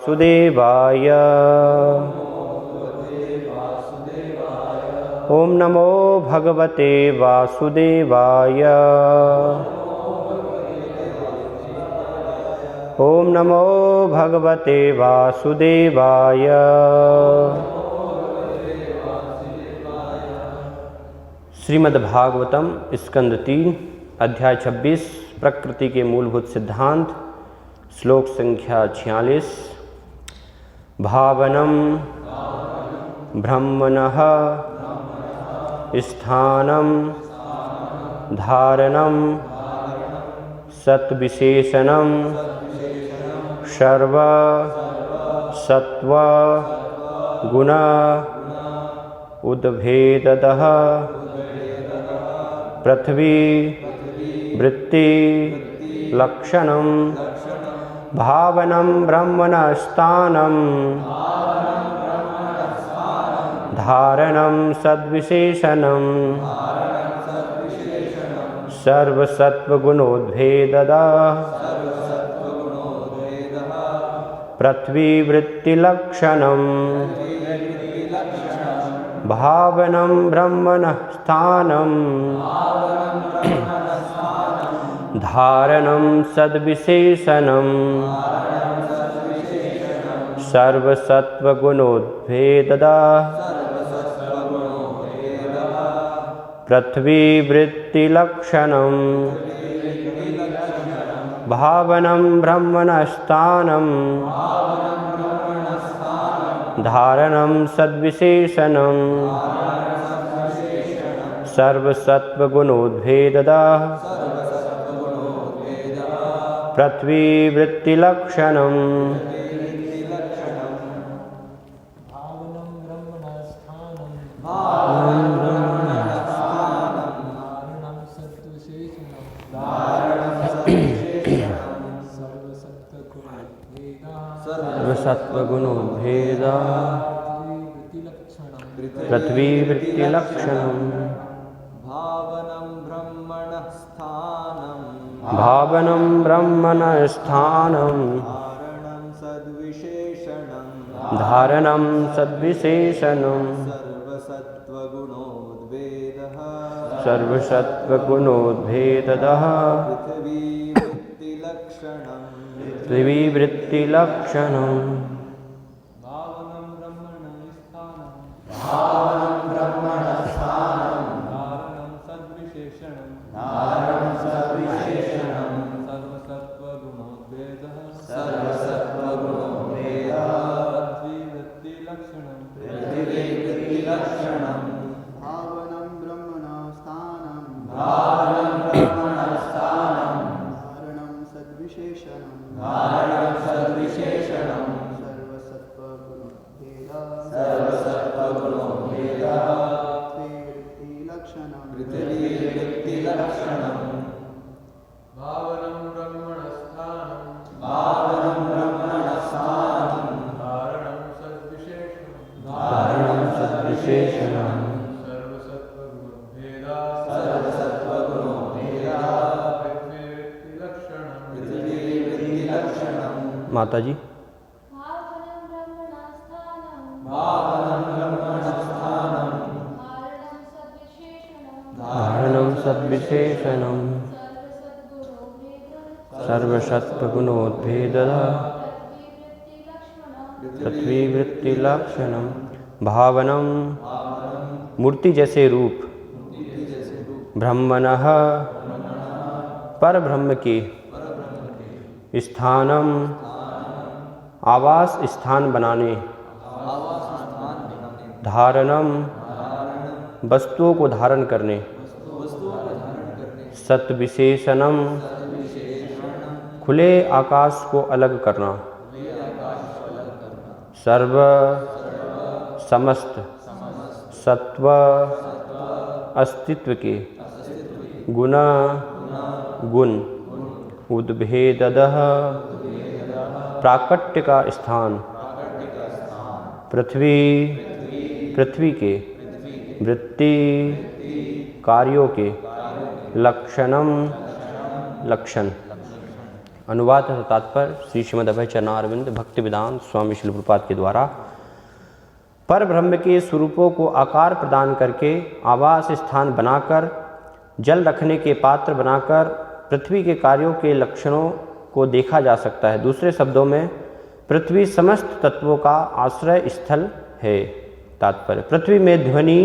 सुदेवाय। ओम नमो भगवते वासुदेवाय। ओम नमो भगवते वासुदेवाय। श्रीमद्भागवतम स्कंद 3 अध्याय 26 प्रकृति के मूलभूत सिद्धांत श्लोक संख्या 46। भावनम ब्रह्मणः स्थानम धारणम सत्विशेषणम सर्व सत्व गुण उद्भेदतः पृथ्वी वृत्ति लक्षणम भावनम ब्रह्मणस्थानम धारणम सद्विशेषणम सर्वसत्वगुणोद्भेदतः पृथ्वी वृत्ति लक्षणम भावनम ब्रह्मणस्थानम धारणम सद्विशेषणम सर्वसत्वगुणोद्भेदतः पृथ्वी वृत्ति लक्षणम भावनम ब्रह्मणस्थानम धारणम सद्विशेषणम सर्वसत्वगुणोद्भेदतः पृथ्वी वृत्ति लक्षणम सर्वसत्वगुणोद्भेदः पृथ्वी वृत्ति लक्षणम भावनम ब्रह्मणस्थानम धारणम सद्विशेषणम सर्वसत्वगुणोद्भेदतः पृथ्वी वृत्ति लक्षणम माता जी। धारणम सद्विशेषणम सर्वसत्वगुणोद्भेदतः पृथ्वी वृत्ति लक्षणम भावनम मूर्ति जैसे रूप ब्रह्मणः पर ब्रह्म के स्थानम आवास स्थान बनाने धारणम वस्तुओं को धारण करने सत्विशेषणम खुले आकाश को अलग करना सर्व समस्त सत्व अस्तित्व के गुण गुण उद्भेदतः प्राकट्य का स्थान पृथ्वी पृथ्वी के वृत्ति कार्यों के लक्षणम लक्षण अनुवाद तथा तात्पर्य श्री श्रीमद् अभय चरणारविंद भक्ति वेदांत स्वामी श्रील प्रभुपाद के द्वारा। पर ब्रह्म के स्वरूपों को आकार प्रदान करके, आवास स्थान बनाकर, जल रखने के पात्र बनाकर पृथ्वी के कार्यों के लक्षणों को देखा जा सकता है। दूसरे शब्दों में पृथ्वी समस्त तत्वों का आश्रय स्थल है। तात्पर्य, पृथ्वी में ध्वनि,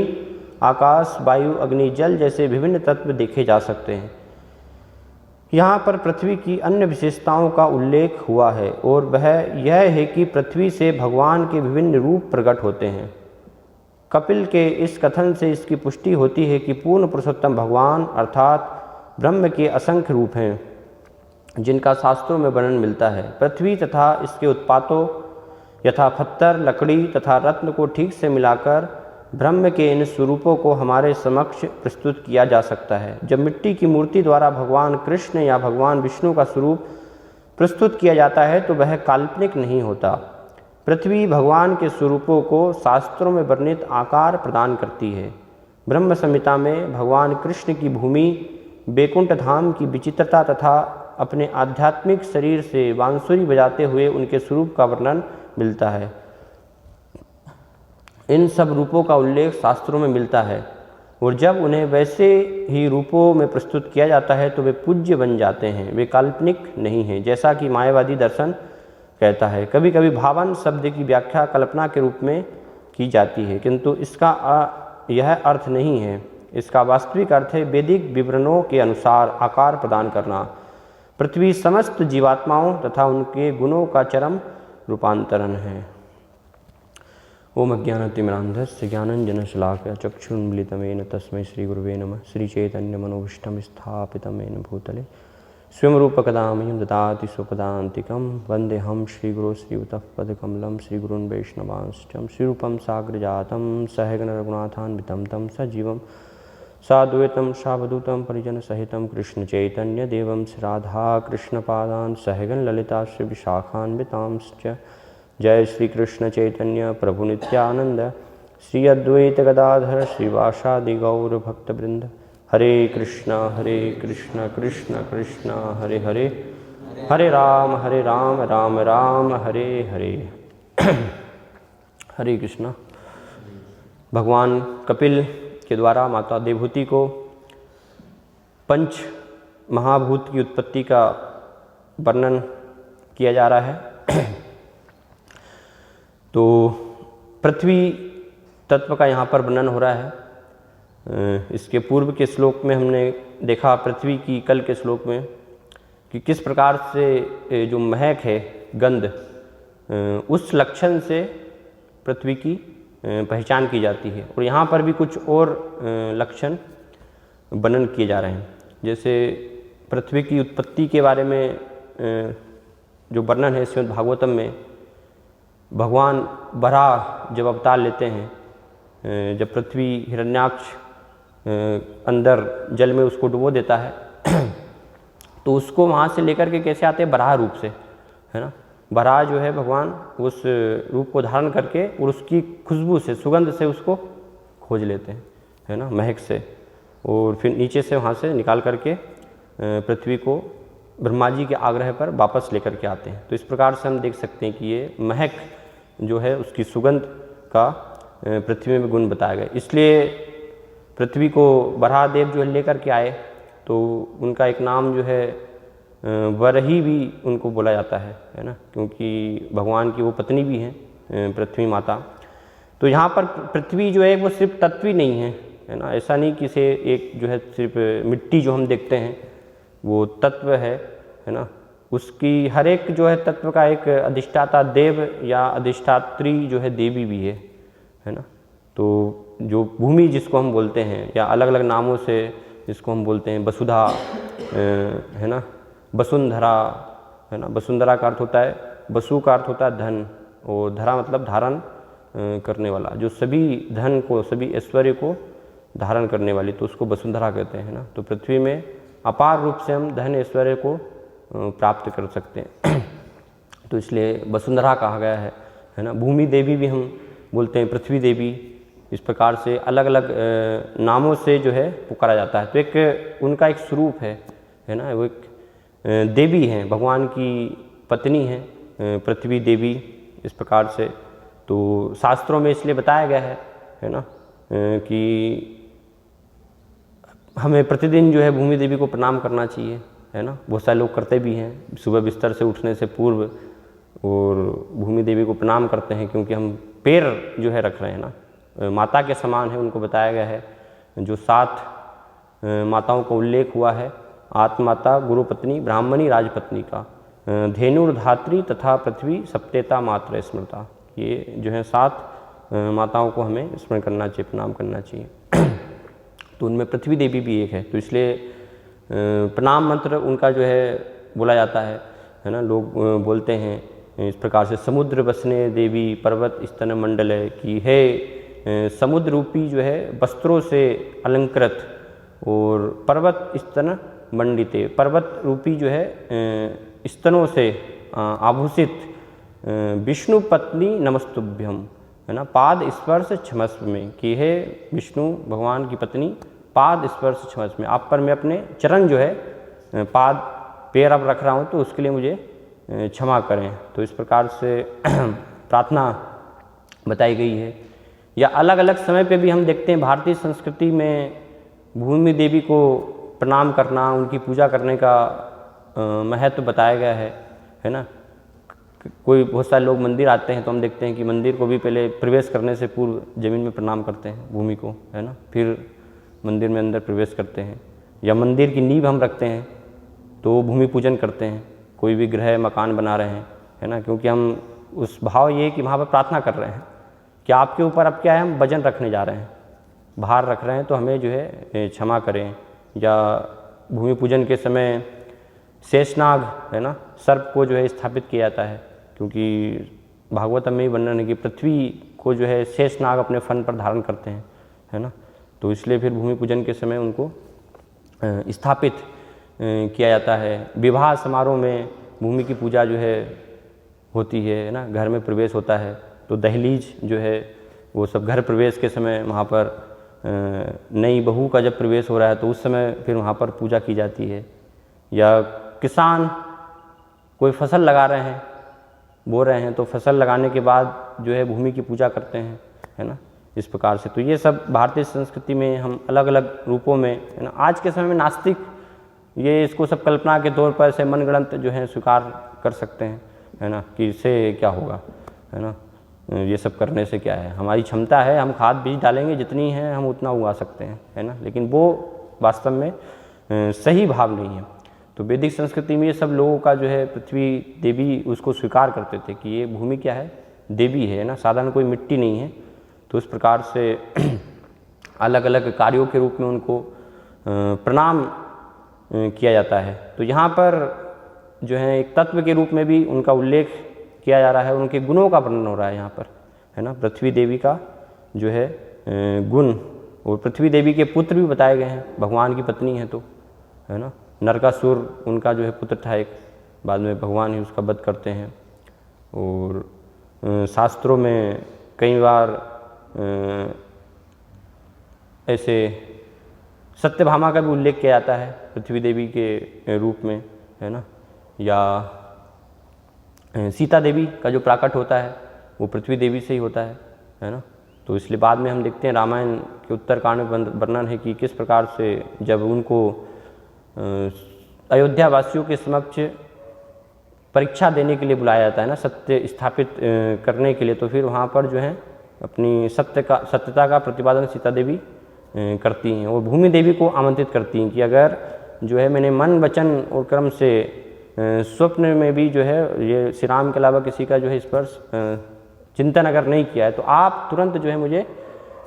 आकाश, वायु, अग्नि, जल जैसे विभिन्न तत्व देखे जा सकते हैं। यहाँ पर पृथ्वी की अन्य विशेषताओं का उल्लेख हुआ है और वह यह है कि पृथ्वी से भगवान के विभिन्न रूप प्रकट होते हैं। कपिल के इस कथन से इसकी पुष्टि होती है कि पूर्ण पुरुषोत्तम भगवान अर्थात ब्रह्म के असंख्य रूप हैं, जिनका शास्त्रों में वर्णन मिलता है। पृथ्वी तथा इसके उत्पातों यथा पत्थर, लकड़ी तथा रत्न को ठीक से मिलाकर ब्रह्म के इन स्वरूपों को हमारे समक्ष प्रस्तुत किया जा सकता है। जब मिट्टी की मूर्ति द्वारा भगवान कृष्ण या भगवान विष्णु का स्वरूप प्रस्तुत किया जाता है तो वह काल्पनिक नहीं होता। पृथ्वी भगवान के स्वरूपों को शास्त्रों में वर्णित आकार प्रदान करती है। ब्रह्म संहिता में भगवान कृष्ण की भूमि, बैकुंठ धाम की विचित्रता तथा अपने आध्यात्मिक शरीर से बांसुरी बजाते हुए उनके स्वरूप का वर्णन मिलता है। इन सब रूपों का उल्लेख शास्त्रों में मिलता है और जब उन्हें वैसे ही रूपों में प्रस्तुत किया जाता है तो वे पूज्य बन जाते हैं, वे काल्पनिक नहीं हैं, जैसा कि मायावादी दर्शन कहता है। कभी कभी भावन शब्द की व्याख्या कल्पना के रूप में की जाती है, किंतु इसका यह अर्थ नहीं है। इसका वास्तविक अर्थ है वैदिक विवरणों के अनुसार आकार प्रदान करना। पृथ्वी समस्त जीवात्माओं तथा उनके गुणों का चरम रूपांतरण है। ओम अज्ञानतिमिरान्धस्य ज्ञानञ्जनशलाकया चक्षुरुन्मीलितं तस्मै श्रीगुरुवे नमः। श्रीचैतन्यमनोभीष्टं स्थापितं येन भूतले स्वयं रूपकदा मह्यं ददाति स्वपदान्तिकं। वन्देऽहं श्रीगुरो श्रीयुतपदकमलं श्रीगुरून् वैष्णवांश्च। श्रीरूपं साग्रजातं सहगण रघुनाथान्वितं तं सजीवं साद्वैतं सावधूतं परिजनसहितं कृष्णचैतन्यदेवं श्रीराधाकृष्णपादान् सहगण ललिता श्रीविशाखान्वितांश्च। जय श्री कृष्ण चैतन्य प्रभु नित्यानंद श्री अद्वैत गदाधर श्रीवासादि गौर भक्तवृंद। हरे कृष्ण कृष्ण कृष्ण हरे हरे, हरे राम राम राम हरे हरे। हरे कृष्ण। भगवान कपिल के द्वारा माता देवहूति को पंच महाभूत की उत्पत्ति का वर्णन किया जा रहा है। तो पृथ्वी तत्व का यहाँ पर वर्णन हो रहा है। इसके पूर्व के श्लोक में हमने देखा पृथ्वी की, कल के श्लोक में, कि किस प्रकार से जो महक है, गंध, उस लक्षण से पृथ्वी की पहचान की जाती है। और यहाँ पर भी कुछ और लक्षण वर्णन किए जा रहे हैं। जैसे पृथ्वी की उत्पत्ति के बारे में जो वर्णन है श्रीमद् भागवतम में, भगवान बराह जब अवतार लेते हैं, जब पृथ्वी हिरण्याक्ष अंदर जल में उसको डुबो देता है तो उसको वहाँ से लेकर के कैसे आते हैं, बराह रूप से, है ना। बराह जो है भगवान उस रूप को धारण करके और उसकी खुशबू से, सुगंध से उसको खोज लेते हैं, है ना, महक से, और फिर नीचे से वहाँ से निकाल करके पृथ्वी को ब्रह्मा जी के आग्रह पर वापस लेकर के आते हैं। तो इस प्रकार से हम देख सकते हैं कि ये महक जो है उसकी सुगंध का पृथ्वी में गुण बताया गया। इसलिए पृथ्वी को बराहदेव जो है लेकर के आए तो उनका एक नाम जो है वरही भी उनको बोला जाता है ना, क्योंकि भगवान की वो पत्नी भी हैं पृथ्वी माता। तो यहाँ पर पृथ्वी जो है वो सिर्फ तत्व ही नहीं है ना। ऐसा नहीं कि इसे एक जो है सिर्फ मिट्टी जो हम देखते हैं वो तत्व है ना। उसकी हर एक जो है तत्व का एक अधिष्ठाता देव या अधिष्ठात्री जो है देवी भी है ना। तो जो भूमि जिसको हम बोलते हैं, या अलग अलग नामों से जिसको हम बोलते हैं, वसुधा है ना, वसुंधरा है ना। वसुंधरा का अर्थ होता है, वसु का अर्थ होता है धन, और धरा मतलब धारण करने वाला, जो सभी धन को, सभी ऐश्वर्य को धारण करने वाली, तो उसको वसुंधरा कहते हैं ना। तो पृथ्वी में अपार रूप से हम धन ऐश्वर्य को प्राप्त कर सकते हैं तो इसलिए वसुंधरा कहा गया है ना। भूमि देवी भी हम बोलते हैं, पृथ्वी देवी, इस प्रकार से अलग अलग नामों से जो है पुकारा जाता है। तो एक उनका एक स्वरूप है ना, वो एक देवी हैं, भगवान की पत्नी हैं पृथ्वी देवी, इस प्रकार से। तो शास्त्रों में इसलिए बताया गया है ना, कि हमें प्रतिदिन जो है भूमि देवी को प्रणाम करना चाहिए, है ना। बहुत सारे लोग करते भी हैं, सुबह बिस्तर से उठने से पूर्व और भूमि देवी को प्रणाम करते हैं, क्योंकि हम पैर जो है रख रहे हैं ना, माता के समान है। उनको बताया गया है, जो 7 माताओं का उल्लेख हुआ है, आत्माता, गुरुपत्नी, ब्राह्मणी, राजपत्नी का, धेनुर्धात्री तथा पृथ्वी सप्तेता मात्र स्मृता। ये जो है 7 माताओं को हमें स्मरण करना चाहिए, प्रणाम करना चाहिए। तो उनमें पृथ्वी देवी भी एक है, तो इसलिए प्रणाम मंत्र उनका जो है बोला जाता है ना। लोग बोलते हैं इस प्रकार से, समुद्र बसने देवी पर्वत स्तन मंडल है, कि है समुद्र रूपी जो है वस्त्रों से अलंकृत और पर्वत स्तन मंडिते, पर्वत रूपी जो है स्तनों से आभूषित विष्णु पत्नी नमस्तुभ्यम, है ना। पाद स्पर्श क्षमस्व में, कि है विष्णु भगवान की पत्नी, पाद स्पर्श क्षमस्व में, आप पर मैं अपने चरण जो है पाद पैर अब रख रहा हूँ, तो उसके लिए मुझे क्षमा करें। तो इस प्रकार से प्रार्थना बताई गई है। या अलग अलग समय पे भी हम देखते हैं भारतीय संस्कृति में भूमि देवी को प्रणाम करना, उनकी पूजा करने का महत्व बताया गया है ना। कोई बहुत सारे लोग मंदिर आते हैं तो हम देखते हैं कि मंदिर को भी पहले प्रवेश करने से पूर्व जमीन में प्रणाम करते हैं भूमि को, है ना, फिर मंदिर में अंदर प्रवेश करते हैं। या मंदिर की नींव हम रखते हैं तो भूमि पूजन करते हैं, कोई भी गृह मकान बना रहे हैं, है ना, क्योंकि हम उस भाव ये कि वहाँ पर प्रार्थना कर रहे हैं कि आपके ऊपर अब क्या है, हम वजन रखने जा रहे हैं, भार रख रहे हैं, तो हमें जो है क्षमा करें। या भूमि पूजन के समय शेषनाग, है ना, सर्प को जो है स्थापित किया जाता है, क्योंकि भागवत में ही वर्णन है कि पृथ्वी को जो है शेषनाग अपने फन पर धारण करते हैं, है ना। तो इसलिए फिर भूमि पूजन के समय उनको स्थापित किया जाता है। विवाह समारोह में भूमि की पूजा जो है होती है ना, घर में प्रवेश होता है तो दहलीज जो है वो सब घर प्रवेश के समय वहाँ पर नई बहू का जब प्रवेश हो रहा है तो उस समय फिर वहाँ पर पूजा की जाती है। या किसान कोई फसल लगा रहे हैं, बो रहे हैं, तो फसल लगाने के बाद जो है भूमि की पूजा करते हैं, है ना, इस प्रकार से। तो ये सब भारतीय संस्कृति में हम अलग अलग रूपों में, है ना। आज के समय में नास्तिक ये इसको सब कल्पना के तौर पर ऐसे मनगढ़ंत जो है स्वीकार कर सकते हैं, है ना, कि इससे क्या होगा, है ना, ये सब करने से क्या है, हमारी क्षमता है, हम खाद बीज डालेंगे जितनी है हम उतना उगा सकते हैं, है ना। लेकिन वो वास्तव में सही भाव नहीं है। तो वैदिक संस्कृति में ये सब लोगों का जो है पृथ्वी देवी उसको स्वीकार करते थे कि ये भूमि क्या है, देवी है ना, साधारण कोई मिट्टी नहीं है। तो इस प्रकार से अलग अलग कार्यों के रूप में उनको प्रणाम किया जाता है। तो यहाँ पर जो है एक तत्व के रूप में भी उनका उल्लेख किया जा रहा है, उनके गुणों का वर्णन हो रहा है यहाँ पर, है ना। पृथ्वी देवी का जो है गुण, और पृथ्वी देवी के पुत्र भी बताए गए हैं, भगवान की पत्नी है तो, है ना। नरकासुर उनका जो है पुत्र था एक, बाद में भगवान ही उसका वध करते हैं। और शास्त्रों में कई बार ऐसे सत्यभामा का भी उल्लेख किया जाता है पृथ्वी देवी के रूप में, है ना। या सीता देवी का जो प्राकट होता है वो पृथ्वी देवी से ही होता है ना। तो इसलिए बाद में हम देखते हैं रामायण के उत्तरकांड में वर्णन है कि किस प्रकार से जब उनको अयोध्या वासियों के समक्ष परीक्षा देने के लिए बुलाया जाता है ना, सत्य स्थापित करने के लिए, तो फिर वहाँ पर जो है अपनी सत्यता का प्रतिपादन सीता देवी करती हैं और भूमि देवी को आमंत्रित करती हैं कि अगर जो है मैंने मन वचन और कर्म से स्वप्न में भी जो है ये श्री राम के अलावा किसी का जो है स्पर्श चिंतन अगर नहीं किया है तो आप तुरंत जो है मुझे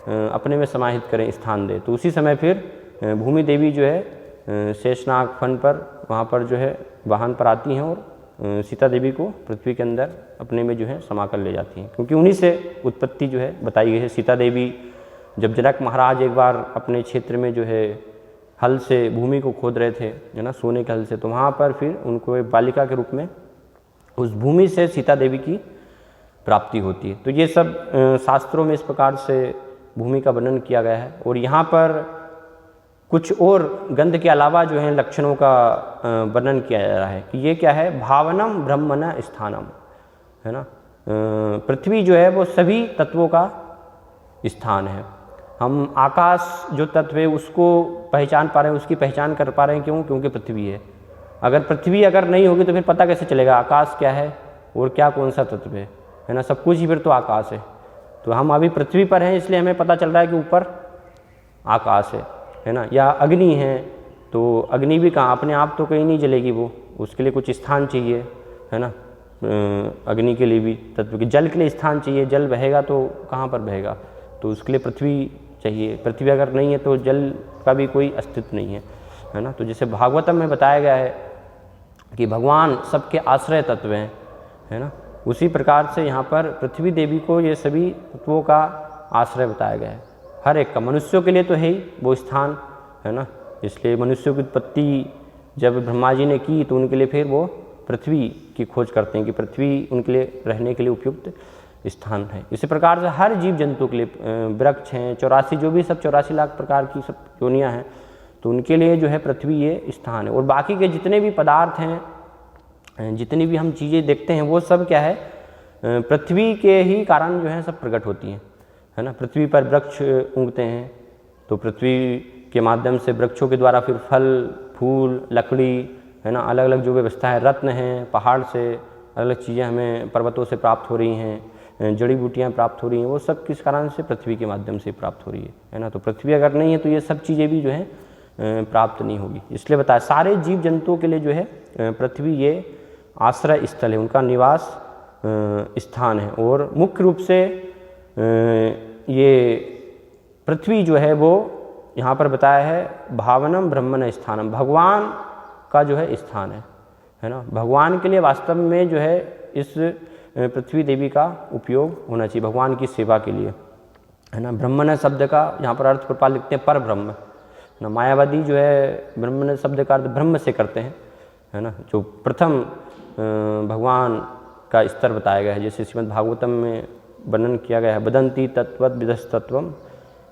अपने में समाहित करें, स्थान दें। तो उसी समय फिर भूमि देवी जो है शेषनाग फन पर वहाँ पर जो है वाहन पर आती हैं और सीता देवी को पृथ्वी के अंदर अपने में जो है समा कर ले जाती हैं, क्योंकि उन्हीं से उत्पत्ति जो है बताई गई है। सीता देवी जब जनक महाराज एक बार अपने क्षेत्र में जो है हल से भूमि को खोद रहे थे, है ना, सोने के हल से, तो वहाँ पर फिर उनको एक बालिका के रूप में उस भूमि से सीता देवी की प्राप्ति होती है। तो ये सब शास्त्रों में इस प्रकार से भूमि का वर्णन किया गया है। और यहाँ पर कुछ और गंध के अलावा जो है लक्षणों का वर्णन किया जा रहा है कि ये क्या है, भावनम ब्रह्मण स्थानम, है ना। पृथ्वी जो है वो सभी तत्वों का स्थान है। हम आकाश जो तत्व है उसको पहचान पा रहे हैं, उसकी पहचान कर पा रहे हैं, क्यों? क्योंकि पृथ्वी है। अगर पृथ्वी अगर नहीं होगी तो फिर पता कैसे चलेगा आकाश क्या है और क्या कौन सा तत्व है ना। सब कुछ ही फिर तो आकाश है। तो हम अभी पृथ्वी पर हैं इसलिए हमें पता चल रहा है कि ऊपर आकाश है ना। या अग्नि है तो अग्नि भी कहाँ, अपने आप तो कहीं नहीं जलेगी वो, उसके लिए कुछ स्थान चाहिए, है ना। अग्नि के लिए भी तत्व की, जल के लिए स्थान चाहिए, जल बहेगा तो कहाँ पर बहेगा, तो उसके लिए पृथ्वी चाहिए। पृथ्वी अगर नहीं है तो जल का भी कोई अस्तित्व नहीं है ना। तो जैसे भागवतम में बताया गया है कि भगवान सबके आश्रय तत्व हैं, है ना, उसी प्रकार से यहाँ पर पृथ्वी देवी को ये सभी तत्वों का आश्रय बताया गया है। हर एक का, मनुष्यों के लिए तो है ही वो स्थान, है ना। इसलिए मनुष्यों की उत्पत्ति जब ब्रह्मा जी ने की तो उनके लिए फिर वो पृथ्वी की खोज करते हैं कि पृथ्वी उनके लिए रहने के लिए उपयुक्त स्थान है। इसी प्रकार से हर जीव जंतु के लिए, वृक्ष हैं 84, जो भी सब 84 लाख प्रकार की सब योनियाँ हैं, तो उनके लिए जो है पृथ्वी ये स्थान है। और बाकी के जितने भी पदार्थ हैं, जितनी भी हम चीज़ें देखते हैं, वो सब क्या है, पृथ्वी के ही कारण जो है सब प्रकट होती हैं, है ना। पृथ्वी पर वृक्ष उगते हैं तो पृथ्वी के माध्यम से वृक्षों के द्वारा फिर फल फूल लकड़ी, है ना, अलग अलग जो व्यवस्था है, रत्न हैं, पहाड़ से अलग अलग चीज़ें हमें पर्वतों से प्राप्त हो रही हैं, जड़ी बूटियाँ प्राप्त हो रही हैं, वो सब किस कारण से, पृथ्वी के माध्यम से प्राप्त हो रही है ना। तो पृथ्वी अगर नहीं है तो ये सब चीज़ें भी जो है प्राप्त नहीं होगी। इसलिए बताया सारे जीव जंतुओं के लिए जो है पृथ्वी ये आश्रय स्थल है, उनका निवास स्थान है। और मुख्य रूप से ये पृथ्वी जो है वो यहाँ पर बताया है भावनम ब्रह्मण स्थानम, भगवान का जो है स्थान है ना। भगवान के लिए वास्तव में जो है इस पृथ्वी देवी का उपयोग होना चाहिए भगवान की सेवा के लिए, है ना। ब्रह्मण शब्द का यहाँ पर अर्थ कृपाल लिखते हैं पर ब्रह्म ना। मायावादी जो है ब्रह्मण शब्द का अर्थ ब्रह्म से करते हैं, है ना। जो प्रथम भगवान का स्तर बताया गया है, जैसे श्रीमद् भागवतम में वर्णन किया गया है, वदंती तत्वद विदस्तत्वम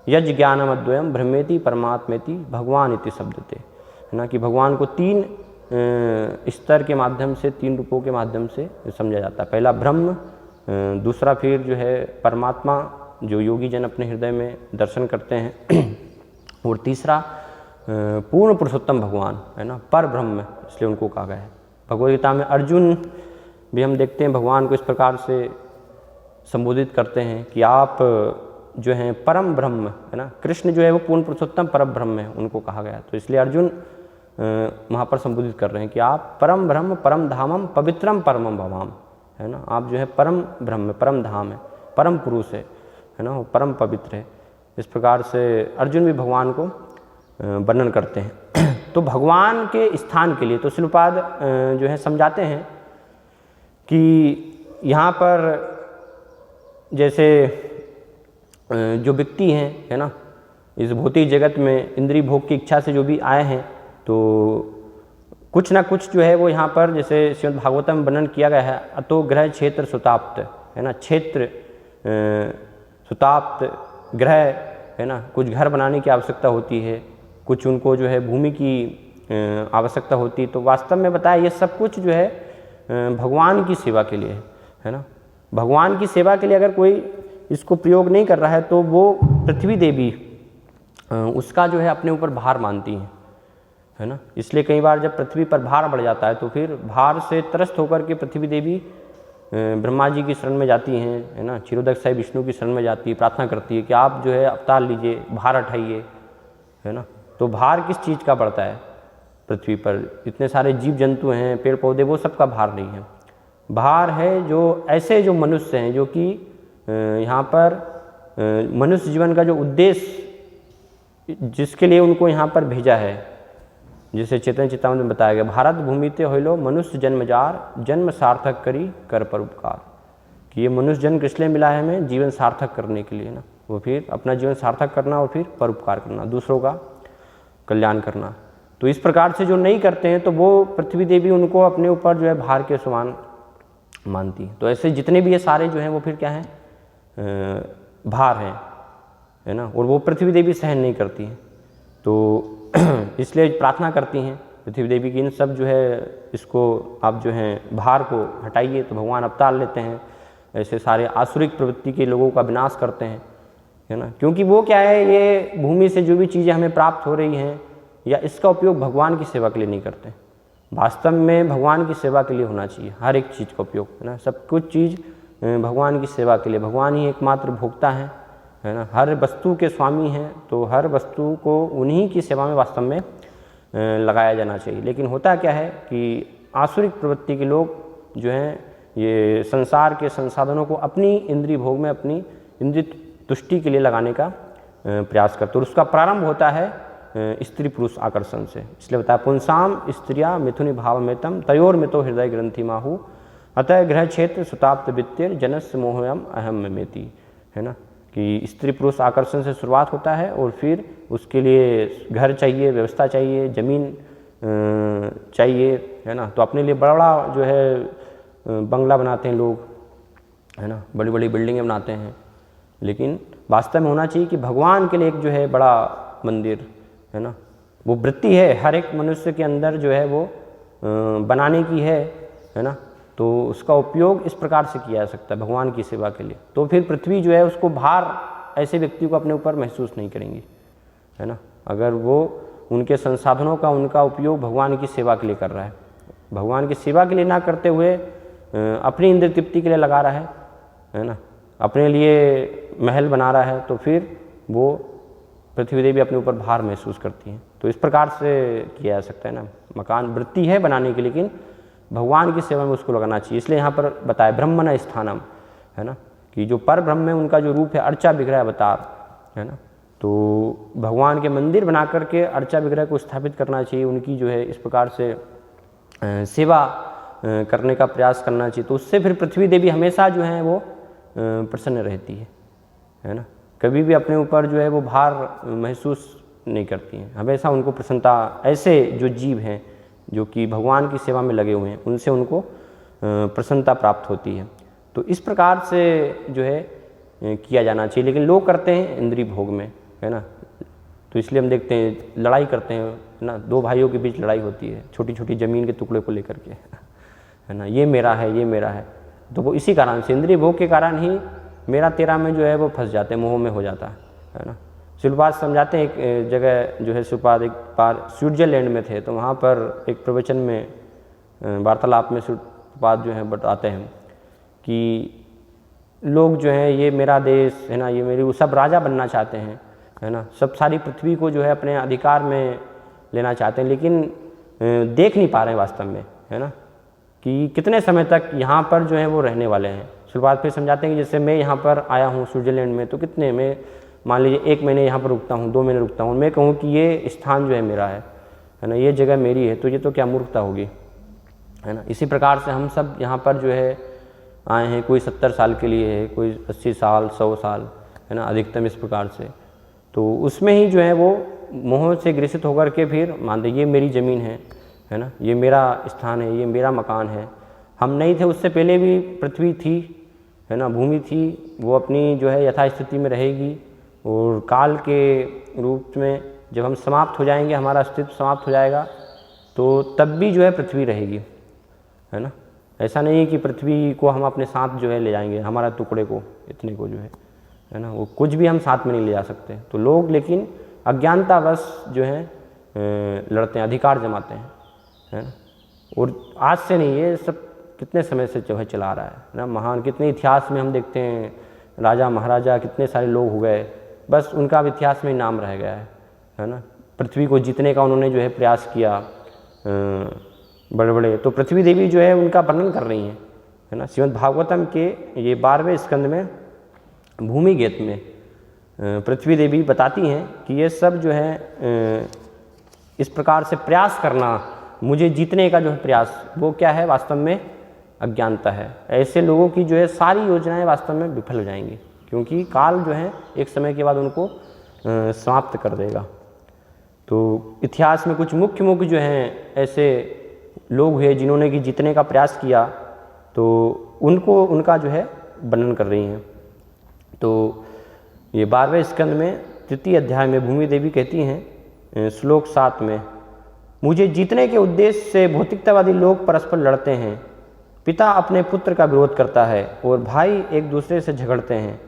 यज्ञ ज्ञानम अद्वयम ब्रह्मेति परमात्मेति भगवान इति शब्दते, है ना। कि भगवान को 3 स्तर के माध्यम से, 3 रूपों के माध्यम से समझा जाता है। पहला ब्रह्म, दूसरा फिर जो है परमात्मा जो योगी जन अपने हृदय में दर्शन करते हैं, और तीसरा पूर्ण पुरुषोत्तम भगवान, है ना, पर ब्रह्म, इसलिए उनको कहा गया है। भगवद्गीता में अर्जुन भी हम देखते हैं भगवान को इस प्रकार से संबोधित करते हैं कि आप जो हैं परम ब्रह्म, है ना। कृष्ण जो है वो पूर्ण पुरुषोत्तम परम ब्रह्म है, उनको कहा गया। तो इसलिए अर्जुन वहाँ पर संबोधित कर रहे हैं कि आप परम ब्रह्म परम धामम पवित्रम परमम भवाम, है ना। आप जो है परम ब्रह्म, परम धाम है, परम पुरुष है ना, वो परम पवित्र है। इस प्रकार से अर्जुन भी भगवान को वर्णन करते हैं। तो भगवान के स्थान के लिए तो शिलपाद जो है समझाते हैं कि यहाँ पर जैसे जो व्यक्ति हैं, है ना, इस भौतिक जगत में इंद्रिय भोग की इच्छा से जो भी आए हैं, तो कुछ ना कुछ जो है वो यहाँ पर, जैसे श्रीमद् भागवतम में वर्णन किया गया है, अतो ग्रह क्षेत्र सुताप्त, है ना, क्षेत्र सुताप्त ग्रह, है ना, कुछ घर बनाने की आवश्यकता होती है, कुछ उनको जो है भूमि की आवश्यकता होती है। तो वास्तव में बताया ये सब कुछ जो है भगवान की सेवा के लिए है ना। भगवान की सेवा के लिए अगर कोई इसको प्रयोग नहीं कर रहा है तो वो पृथ्वी देवी उसका जो है अपने ऊपर भार मानती है ना। इसलिए कई बार जब पृथ्वी पर भार बढ़ जाता है तो फिर भार से त्रस्त होकर के पृथ्वी देवी ब्रह्मा जी की शरण में जाती हैं, है ना। क्षीरोदक विष्णु की शरण में जाती है, प्रार्थना करती है कि आप जो है अवतार लीजिए, भार उठाइए, है ना। तो भार किस चीज़ का बढ़ता है पृथ्वी पर? इतने सारे जीव जंतु हैं, पेड़ पौधे, वो सब का भार नहीं है। भार है जो ऐसे जो मनुष्य हैं जो कि यहाँ पर मनुष्य जीवन का जो उद्देश्य जिसके लिए उनको यहाँ पर भेजा है, जिसे चेतन चितामृत में बताया गया, भारत भूमि ते होइलो मनुष्य जन्मजार, जन्म सार्थक करी कर पर उपकार। कि ये मनुष्य जन्म किस लिए मिला है हमें? जीवन सार्थक करने के लिए ना। वो फिर अपना जीवन सार्थक करना और फिर पर उपकार करना, दूसरों का कल्याण करना। तो इस प्रकार से जो नहीं करते हैं तो वो पृथ्वी देवी उनको अपने ऊपर जो है भार के समान मानती है। तो ऐसे जितने भी ये सारे जो हैं वो फिर क्या हैं? भार हैं, है ना। और वो पृथ्वी देवी सहन नहीं करती है। तो इसलिए प्रार्थना करती हैं पृथ्वी देवी की, इन सब जो है इसको आप जो है भार को हटाइए। तो भगवान अवतार लेते हैं, ऐसे सारे आसुरिक प्रवृत्ति के लोगों का विनाश करते हैं, है ना। क्योंकि वो क्या है, ये भूमि से जो भी चीज़ें हमें प्राप्त हो रही हैं या इसका उपयोग भगवान की सेवा के लिए नहीं करते। वास्तव में भगवान की सेवा के लिए होना चाहिए हर एक चीज़ का उपयोग, है ना। सब कुछ चीज़ भगवान की सेवा के लिए, भगवान ही एकमात्र भोक्ता है ना, हर वस्तु के स्वामी हैं। तो हर वस्तु को उन्हीं की सेवा में वास्तव में लगाया जाना चाहिए। लेकिन होता क्या है कि आसुरिक प्रवृत्ति के लोग जो हैं ये संसार के संसाधनों को अपनी इंद्रिय भोग में, अपनी इंद्रिय तुष्टि के लिए लगाने का प्रयास करते, और उसका प्रारंभ होता है स्त्री पुरुष आकर्षण से। इसलिए बताया पुंसाम स्त्रिया मिथुनि भावमेतम तयोर मितो हृदय ग्रंथि माहु अतः ग्रह क्षेत्र सुताप्त वित्तिर जनस्य मोहयम अहम मेति, है ना। कि स्त्री पुरुष आकर्षण से शुरुआत होता है और फिर उसके लिए घर चाहिए, व्यवस्था चाहिए, जमीन चाहिए, है ना। तो अपने लिए बड़ा जो है बंगला बनाते हैं लोग, है ना, बड़ी बड़ी बिल्डिंगें बनाते हैं। लेकिन वास्तव में होना चाहिए कि भगवान के लिए एक जो है बड़ा मंदिर, है ना, वो वृत्ति है हर एक मनुष्य के अंदर जो है वो बनाने की है ना। तो उसका उपयोग इस प्रकार से किया जा सकता है भगवान की सेवा के लिए। तो फिर पृथ्वी जो है उसको भार ऐसे व्यक्ति को अपने ऊपर महसूस नहीं करेंगी, है ना, अगर वो उनके संसाधनों का उनका उपयोग भगवान की सेवा के लिए कर रहा है। भगवान की सेवा के लिए ना करते हुए अपनी इंद्रिय तृप्ति के लिए लगा रहा है ना, अपने लिए महल बना रहा है, तो फिर वो पृथ्वी देवी अपने ऊपर भार महसूस करती हैं। तो इस प्रकार से किया जा सकता है ना। मकान वृत्ति है बनाने की, लेकिन भगवान की सेवा में उसको लगाना चाहिए। इसलिए यहाँ पर बताया ब्रह्मण स्थानम, है ना, कि जो पर ब्रह्म है उनका जो रूप है अर्चा विग्रह अवतार, है ना। तो भगवान के मंदिर बना करके अर्चा विग्रह को स्थापित करना चाहिए, उनकी जो है इस प्रकार से सेवा करने का प्रयास करना चाहिए। तो उससे फिर पृथ्वी देवी हमेशा जो है वो प्रसन्न रहती है ना। कभी भी अपने ऊपर जो है वो भार महसूस नहीं करती हैं, हमेशा उनको प्रसन्नता, ऐसे जो जीव हैं जो कि भगवान की सेवा में लगे हुए हैं उनसे उनको प्रसन्नता प्राप्त होती है। तो इस प्रकार से जो है किया जाना चाहिए। लेकिन लोग करते हैं इंद्रिय भोग में, है ना। तो इसलिए हम देखते हैं लड़ाई करते हैं ना, दो भाइयों के बीच लड़ाई होती है छोटी छोटी ज़मीन के टुकड़े को लेकर के, है ना, ये मेरा है, ये मेरा है। तो वो इसी कारण से इंद्रिय भोग के कारण ही मेरा तेरा में जो है वो फंस जाते हैं, मोह में हो जाता है ना। शिलपाद समझाते हैं, एक जगह जो है शिलपाद एक बार स्विट्जरलैंड में थे, तो वहाँ पर एक प्रवचन में वार्तालाप में शिलपाद जो है बताते हैं कि लोग जो हैं ये मेरा देश है ना, ये मेरी, वो सब राजा बनना चाहते हैं, है ना, सब सारी पृथ्वी को जो है अपने अधिकार में लेना चाहते हैं, लेकिन देख नहीं पा रहे हैं वास्तव में, है ना, कि कितने समय तक यहाँ पर जो है वो रहने वाले हैं। शुरुआत फिर समझाते हैं कि जैसे मैं यहाँ पर आया हूँ स्विट्जरलैंड में, तो कितने, मैं मान लीजिए 1 महीने यहाँ पर रुकता हूँ, 2 महीने रुकता हूँ, मैं कहूँ कि ये स्थान जो है मेरा है ना, ये जगह मेरी है, तो ये तो क्या मूर्खता होगी, है ना। इसी प्रकार से हम सब यहाँ पर जो है आए हैं, कोई 70 साल के लिए है, कोई 80 साल, 100 साल, है ना, अधिकतम इस प्रकार से। तो उसमें ही जो है वो मोह से ग्रसित होकर के फिर मानते ये मेरी ज़मीन है ना, ये मेरा स्थान है, ये मेरा मकान है। हम नहीं थे, उससे पहले भी पृथ्वी थी, है ना, भूमि थी, वो अपनी जो है यथास्थिति में रहेगी, और काल के रूप में जब हम समाप्त हो जाएंगे, हमारा अस्तित्व समाप्त हो जाएगा, तो तब भी जो है पृथ्वी रहेगी, है ना। ऐसा नहीं है कि पृथ्वी को हम अपने साथ जो है ले जाएंगे, हमारा टुकड़े को, इतने को जो है ना, वो कुछ भी हम साथ में नहीं ले जा सकते। तो लोग लेकिन अज्ञानतावश जो है लड़ते हैं, अधिकार जमाते हैं, है ना। और आज से नहीं, ये सब कितने समय से जो है चला रहा है ना। महान कितने इतिहास में हम देखते हैं, राजा महाराजा कितने सारे लोग हो गए, बस उनका इतिहास में नाम रह गया है ना। पृथ्वी को जीतने का उन्होंने जो है प्रयास किया, बड़े बड़े। तो पृथ्वी देवी जो है उनका वर्णन कर रही हैं, है ना। श्रीमद् भागवतम के ये 12वें स्कंद में भूमि गीत में पृथ्वी देवी बताती हैं कि ये सब जो है इस प्रकार से प्रयास करना, मुझे जीतने का जो है प्रयास, वो क्या है, वास्तव में अज्ञानता है। ऐसे लोगों की जो है सारी योजनाएं वास्तव में विफल हो जाएंगी, क्योंकि काल जो है एक समय के बाद उनको समाप्त कर देगा। तो इतिहास में कुछ मुख्य जो हैं ऐसे लोग हुए जिन्होंने कि जीतने का प्रयास किया, तो उनको उनका जो है वर्णन कर रही हैं। तो ये 12वें स्कंद में 3 अध्याय में भूमि देवी कहती हैं श्लोक 7 में, मुझे जीतने के उद्देश्य से भौतिकतावादी लोग परस्पर लड़ते हैं, पिता अपने पुत्र का विरोध करता है और भाई एक दूसरे से झगड़ते हैं,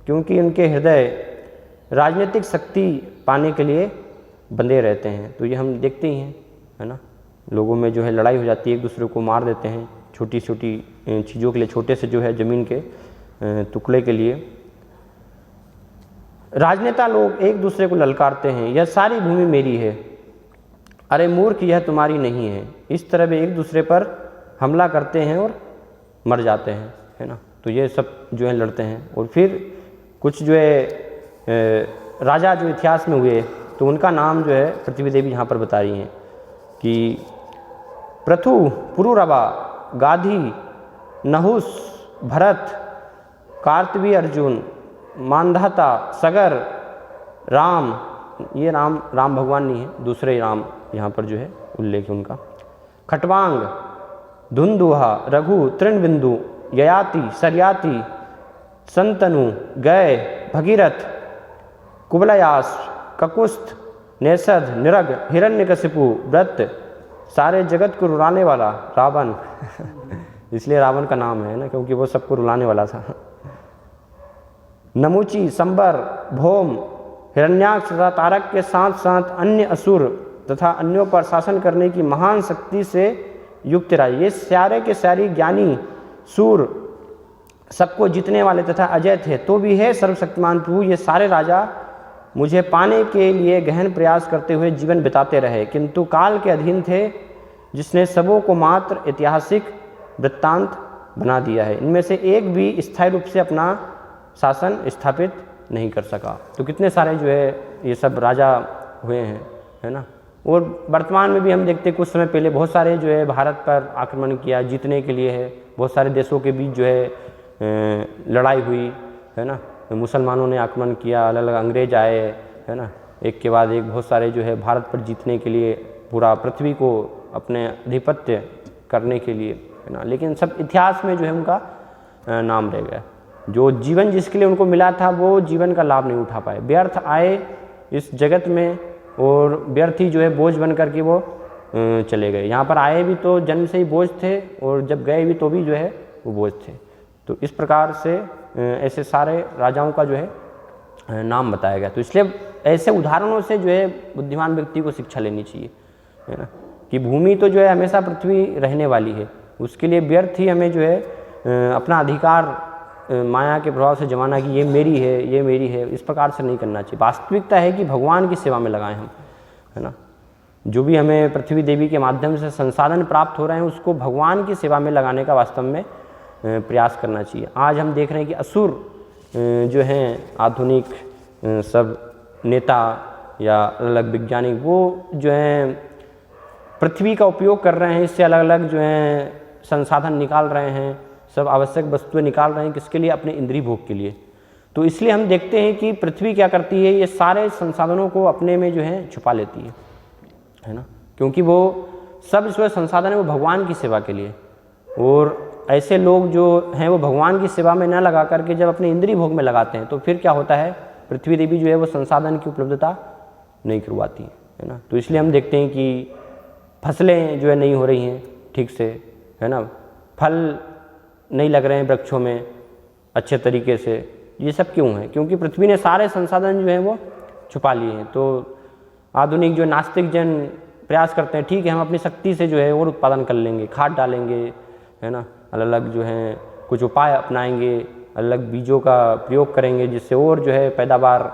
क्योंकि उनके हृदय राजनीतिक शक्ति पाने के लिए बंधे रहते हैं। तो ये हम देखते ही हैं, है ना, लोगों में जो है लड़ाई हो जाती है, एक दूसरे को मार देते हैं छोटी छोटी चीज़ों के लिए, छोटे से जो है ज़मीन के टुकड़े के लिए। राजनेता लोग एक दूसरे को ललकारते हैं, यह सारी भूमि मेरी है, अरे मूर्ख यह तुम्हारी नहीं है। इस तरह वे एक दूसरे पर हमला करते हैं और मर जाते हैं, है ना। तो ये सब जो है लड़ते हैं। और फिर कुछ जो है राजा जो इतिहास में हुए, तो उनका नाम जो है पृथ्वी देवी यहाँ पर बता रही हैं कि पृथु, पुरुरवा, गाधी, नहुस, भरत, कार्तवी, अर्जुन, मानधाता, सगर, राम, ये राम भगवान नहीं है, दूसरे राम यहाँ पर जो है उल्लेख है उनका, खटवांग, धुंधुहा, रघु, तृणबिंदु, ययाति, सरयाति, संतनु, गय, भगीरथ, कुबलयास, ककुस्थ, नेसद, निरग, हिरण्यकशिपु, व्रत, सारे जगत को रुलाने वाला रावण इसलिए रावण का नाम है ना, क्योंकि वो सबको रुलाने वाला था। नमुची, संबर, भौम, हिरण्याक्ष तथा तारक के साथ साथ अन्य असुर तथा अन्यों पर शासन करने की महान शक्ति से युक्त राजा, ये सारे के सारी ज्ञानी सूर, सबको जीतने वाले तथा अजय थे, तो भी है सर्वशक्तिमान प्रभु, ये सारे राजा मुझे पाने के लिए गहन प्रयास करते हुए जीवन बिताते रहे, किंतु काल के अधीन थे, जिसने सबों को मात्र ऐतिहासिक वृत्तांत बना दिया है। इनमें से एक भी स्थायी रूप से अपना शासन स्थापित नहीं कर सका। तो कितने सारे जो है ये सब राजा हुए हैं, है ना। और वर्तमान में भी हम देखते कुछ समय पहले बहुत सारे जो है भारत पर आक्रमण किया, जीतने के लिए है, बहुत सारे देशों के बीच जो है लड़ाई हुई, है ना। मुसलमानों ने आक्रमण किया, अलग अलग अंग्रेज आए, है ना, एक के बाद एक बहुत सारे जो है भारत पर जीतने के लिए, पूरा पृथ्वी को अपने आधिपत्य करने के लिए, है ना। लेकिन सब इतिहास में जो है उनका नाम रह गया। जो जीवन जिसके लिए उनको मिला था वो जीवन का लाभ नहीं उठा पाए, व्यर्थ आए इस जगत में और व्यर्थ ही जो है बोझ बन करके वो चले गए। यहाँ पर आए भी तो जन्म से ही बोझ थे और जब गए भी तो भी जो है वो बोझ थे। तो इस प्रकार से ऐसे सारे राजाओं का जो है नाम बताया गया। तो इसलिए ऐसे उदाहरणों से जो है बुद्धिमान व्यक्ति को शिक्षा लेनी चाहिए, है ना, कि भूमि तो जो है हमेशा पृथ्वी रहने वाली है, उसके लिए व्यर्थ ही हमें जो है अपना अधिकार माया के प्रभाव से जमाना कि ये मेरी है, ये मेरी है, इस प्रकार से नहीं करना चाहिए। वास्तविकता है कि भगवान की सेवा में लगाएं हम, है ना। जो भी हमें पृथ्वी देवी के माध्यम से संसाधन प्राप्त हो रहे हैं उसको भगवान की सेवा में लगाने का वास्तव में प्रयास करना चाहिए। आज हम देख रहे हैं कि असुर जो हैं आधुनिक सब नेता या अलग वैज्ञानिक, वो जो हैं पृथ्वी का उपयोग कर रहे हैं, इससे अलग अलग जो हैं संसाधन निकाल रहे हैं, सब आवश्यक वस्तुएं निकाल रहे हैं, किसके लिए, अपने इंद्रिय भोग के लिए। तो इसलिए हम देखते हैं कि पृथ्वी क्या करती है, ये सारे संसाधनों को अपने में जो है छुपा लेती है ना, क्योंकि वो सब जो संसाधन है वो भगवान की सेवा के लिए। और ऐसे लोग जो हैं वो भगवान की सेवा में न लगा करके जब अपने इंद्रिय भोग में लगाते हैं तो फिर क्या होता है, पृथ्वी देवी जो है वो संसाधन की उपलब्धता नहीं करवाती, है ना। तो इसलिए हम देखते हैं कि फसलें जो है नहीं हो रही हैं ठीक से, है ना, फल नहीं लग रहे हैं वृक्षों में अच्छे तरीके से। ये सब क्यों है? क्योंकि पृथ्वी ने सारे संसाधन जो हैं वो छुपा लिए हैं। तो आधुनिक जो नास्तिक जन प्रयास करते हैं, ठीक है हम अपनी शक्ति से जो है और उत्पादन कर लेंगे, खाद डालेंगे, है ना, अलग अलग जो हैं कुछ उपाय अपनाएंगे, अलग बीजों का प्रयोग करेंगे जिससे और जो है पैदावार